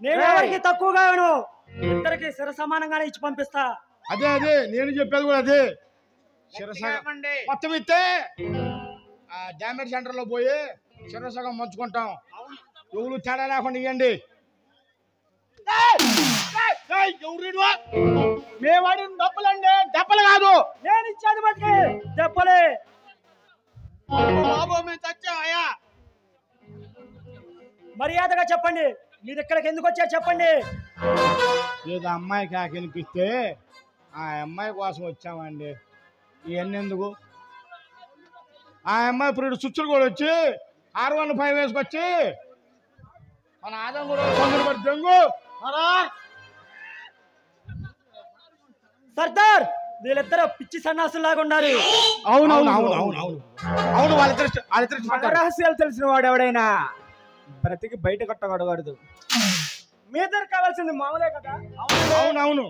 నేను ఎవరికి తక్కువగా ఇద్దరికి శిర సమానంగానే ఇచ్చి పంపిస్తా అదే అదే నేను చెప్పేది కూడా అదే మొత్తం ఇస్తే డ్యామేజ్ సెంటర్ లో పోయి శిరసగం మంచుకుంటాం ఎవరు తేడా లేకుండా ఇవ్వండి మేము వాడిన డబ్బులండి దెబ్బలు కాదు నేను ఇచ్చేది బతికి దెబ్బలే బాబు మేము చచ్చామయ్యా మర్యాదగా చెప్పండి మీరు ఇక్కడికి ఎందుకు వచ్చారు చెప్పండి ఏదో అమ్మాయికి వినిపిస్తే ఆ అమ్మాయి కోసం వచ్చామండి ఇవన్నీ ఎందుకు ఆ అమ్మాయి ఇప్పుడు సుచ్చులు కూడా వచ్చి 615 వేసుకొచ్చి మన ఆదం కూడా తొందరపడి దెంగు సర్దార్ వీళ్ళిద్దరు పిచ్చి సన్నాసులాగా ఉన్నారు అవునవును అవును అవును అవును అవును వాళ్ళిద్దరు రహస్యాలు తెలిసిన వాడు ఎవడైనా బ్రతికి బయట కట్టకూడదు మీ ఇద్దరు కావాల్సింది మామూలే కదా అవునవును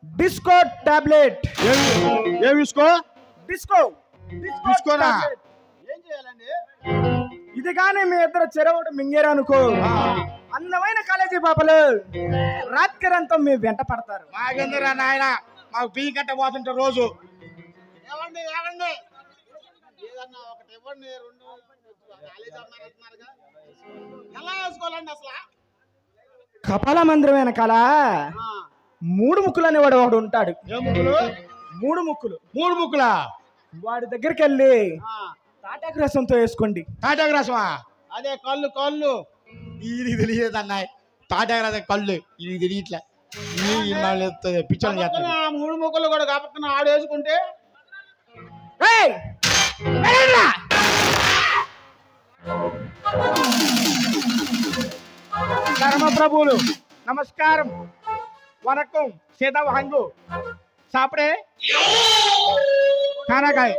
డిస్కో టాబ్లెట్ ఏ డిస్కో డిస్కోనా ఏం చేయాలండి ఇది కానీ మీ ఇద్దరు చెరవడం మింగేరు అనుకో అందమైన కాలేజీ పాపలు రాత్రిరంతా మీ వెంట పడతారు మాకెందురా నాయన మాకు బియ్యం కట్ట పోతుంటే రోజు ఏమండి ఏదన్నా ఒకటి ఇవ్వండి 2 ఎలా వేసుకోవాలండి అసలు కపాల మందిరం వెనకాల 3 ముక్కులు అనేవాడు ఒకడు ఉంటాడు ఏ ముక్కులు 3 ముక్కులు 3 ముక్కులా వాడి దగ్గరికి వెళ్ళి తాటాకు రసంతో వేసుకోండి తాటాకు రసమా అదే కళ్ళు ఇది తెలియదు అన్నాయి తాటాకు రసం కళ్ళు ఇది తెలియట్లే పిచ్చలు చేస్తాను 3 ముక్కలు కూడా కాపక్కన ఆడేసుకుంటే ప్రభువులు నమస్కారం వనకం సీతా వాహన్లు సాపడే खाना खाए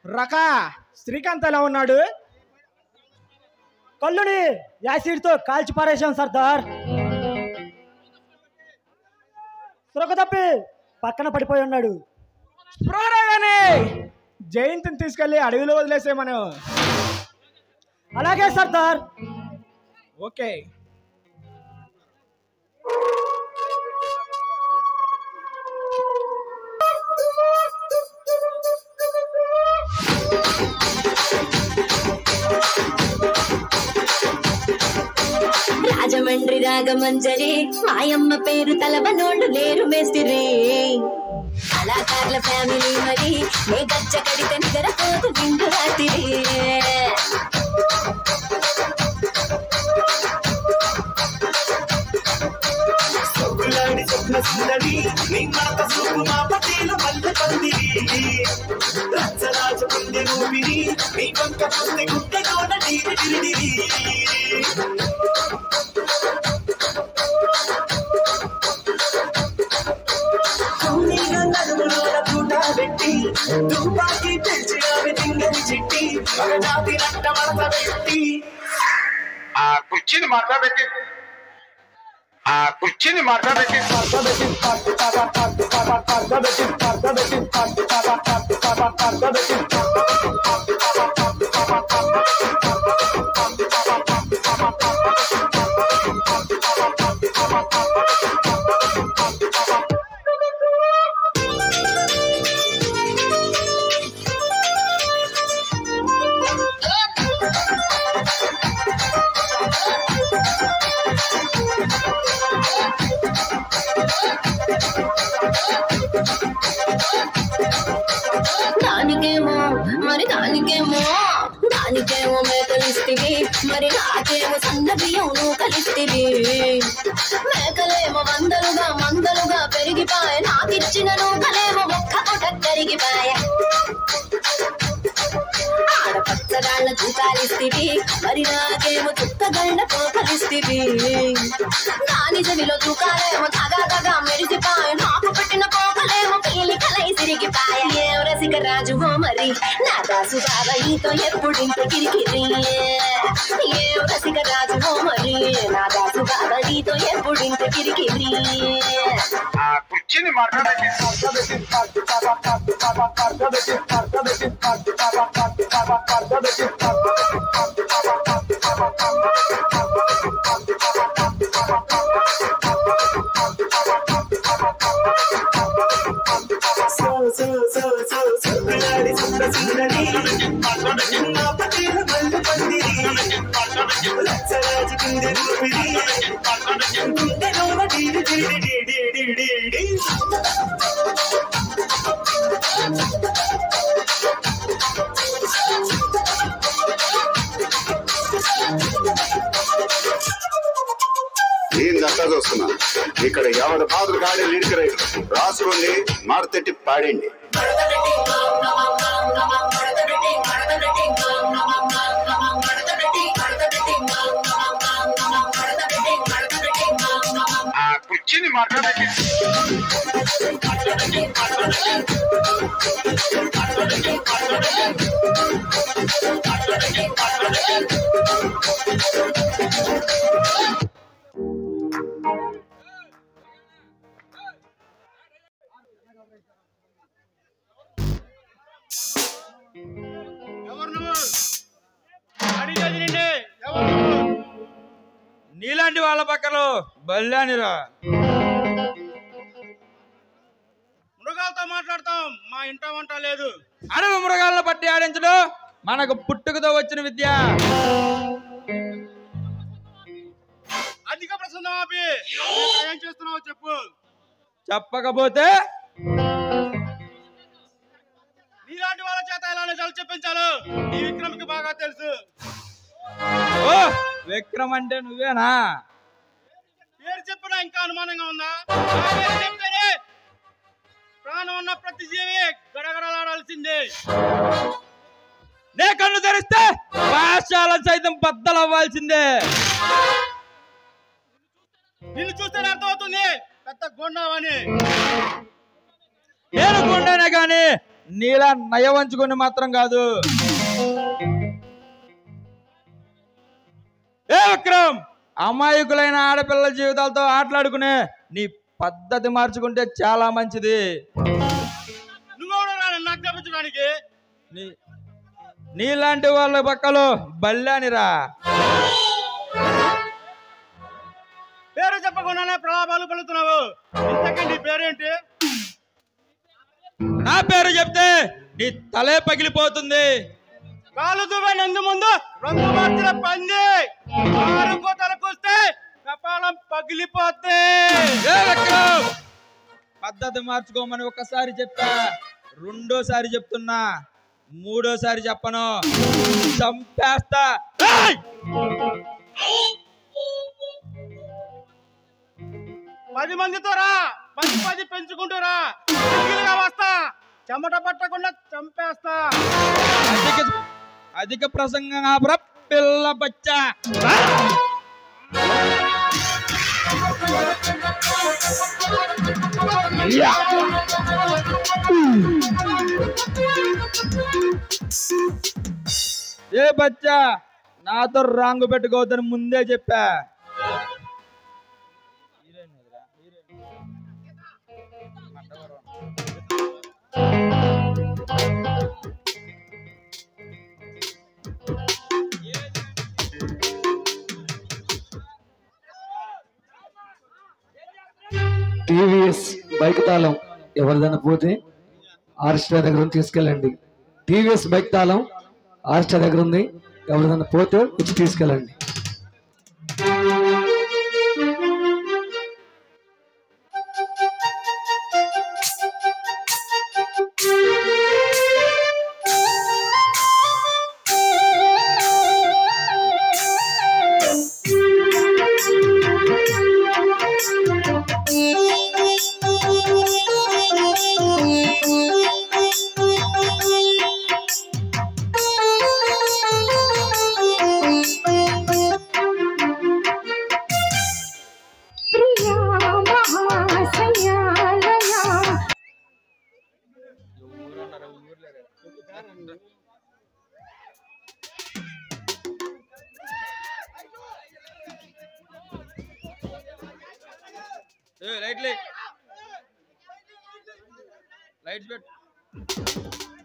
రకా శ్రీకాంత్ ఎలా ఉన్నాడు? కళ్ళుని యాసిడ్ తో కాల్చి పారేశాం సర్దార్. స్పృహ తప్పి పక్కన పడిపోయి ఉన్నాడు. స్ప్రోరాగానే జయంతిని తీసుకెళ్లి అడవిలో వదిలేసే మనం. అలాగే సర్దార్. ఓకే రాజమండ్రి రాగమంజరి మాయమ్మ పేరు తలవనోళ్ళు లేరు మేస్తిరి కళాకారుల ఫ్యామిలీ మరి నే గజ్జ కడితే నిద్రపోదు నిండు రాత్రి సొగ్గులాడి స్వప్న సుందరి నీ మాట సూపు మా పటేల మల్లె పందిరి రచ్చరాజ పుణ్య రూపిణి నీ వంక పుణ్య గుడ్డ గోడ డీరి డిరిడిరి నడుములోన పూట పెట్టి తుపాకి తెచ్చి ఆమె తింగని చెట్టి ఒక జాతి రక్త మడత పెట్టి ఆ కుర్చీని మాట్లాడబెట్టి దానికేమో మేకలిస్తివి మరి నాకేమో సన్న బియ్యం నువ్వు కలిస్తివి మేకలేమో మందలుగా పెరిగిపాయ నాకిచ్చిన నూకలేమో ఒక్క పూట కరిగిపాయ ఆడపచ్చగాళ్ళ తూకాలిస్తివి మరి నాకేమో చుక్కగళ్ళ పోకలిస్తివి దాని చెవిలో తూకాలేమో తగా మెరిసిపాయ నాకు పెట్టిన పోకలేమో పీలికలై సిరిగిపాయ ఏం రసిక రాజువో మరి నా దాసు బాబాయితో ఎప్పుడింత కిరికిరి ఏం రసిక రాజువో మరి నా దాసు బాబాయితో ఎప్పుడింత కిరికిరి ఆ కుర్చీని మాట్లాడబెట్టి సొగ్గులాడి స్వప్న సుందరి మా పటేల మల్లె పందిరి రచ్చరాజ పుణ్య రూపిణి గుండె గోడ డీరి డీరి డీరి డీరి నేను దక్కా చూస్తున్నా. ఇక్కడ ఎవరి బాధలు గాడి లీడ్కి రాసుకోండి, మాడతెట్టి పాడండి. ఆ కుర్చీని మాట్లాడబెట్టి నీలాంటి వాళ్ళ పక్కన బల్లానిరా. మృగాలతో మాట్లాడతాం, మా ఇంట వంట లేదు. అడవి మృగాలను పట్టి ఆడించడం మనకు పుట్టుకతో వచ్చిన విద్య. అధిక ప్రసంగం ఆపి ఏం చేస్తున్నావో చెప్పు. చెప్పకపోతే నీలాంటి వాళ్ళ చేత ఎలానే చలి చెప్పించాలో ఈ విక్రమ్కి బాగా తెలుసు. ఓ విక్రమ్ అంటే నువ్వేనా? పేరు చెప్పినా ఇంకా అనుమానంగా ఉందా? ప్రాణం ఉన్న ప్రతి జీవి గడగడలాడాల్సిందే. నే కన్ను తెరిస్తే పాఠశాలను సైతం బద్దలవ్వాల్సిందే. నిన్ను చూస్తేనే అర్థమవుతుంది పెద్ద గుండావని. నేను గుండానే గాని నీలా నయవంచుకొని మాత్రం కాదు. ఏ విక్రమ్, అమాయకులైన ఆడపిల్లల జీవితాలతో ఆటలాడుకునే నీ పద్ధతి మార్చుకుంటే చాలా మంచిది. నీలాంటి వాళ్ళ పక్కలు బల్లానిరా. పేరు చెప్పకుండానే ప్రలాపాలు పలుకుతున్నావు. ఇంతకండి పేరేంటి? నా పేరు చెప్తే నీ తలే పగిలిపోతుంది. కాలు దువ్వనందు ముందు రంగు మార్చిన పంది ఇంకో తలకొస్తే కపాలం పగిలిపోతే. పద్ధతి మార్చుకోమని ఒకసారి చెప్పా, రెండోసారి చెప్తున్నా, మూడోసారి చెప్పను, చంపేస్తా. 10 మందితో రా, 10 పెంచుకుంటూ రా, వస్తా, చెమట పట్టకుండా చంపేస్తా. అధిక ప్రసంగం ఆపరా పిల్ల బచ్చా. ఏ బచ్చా, నాతో రాంగు పెట్టుకోవద్దని ముందే చెప్పా. టీవీఎస్ బైక్ తాళం ఎవరిదైనా పోతే ఆర్ఎస్టర్ దగ్గర తీసుకెళ్ళండి. టీవీఎస్ బైక్ తాళం ఆర్ఎస్టర్ దగ్గర ఉంది, ఎవరిదైనా పోతే వచ్చి తీసుకెళ్ళండి.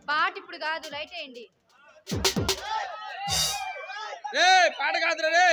పాట ఇప్పుడు కాదు, లైట్ వేయండి. పాట కాదురా రే.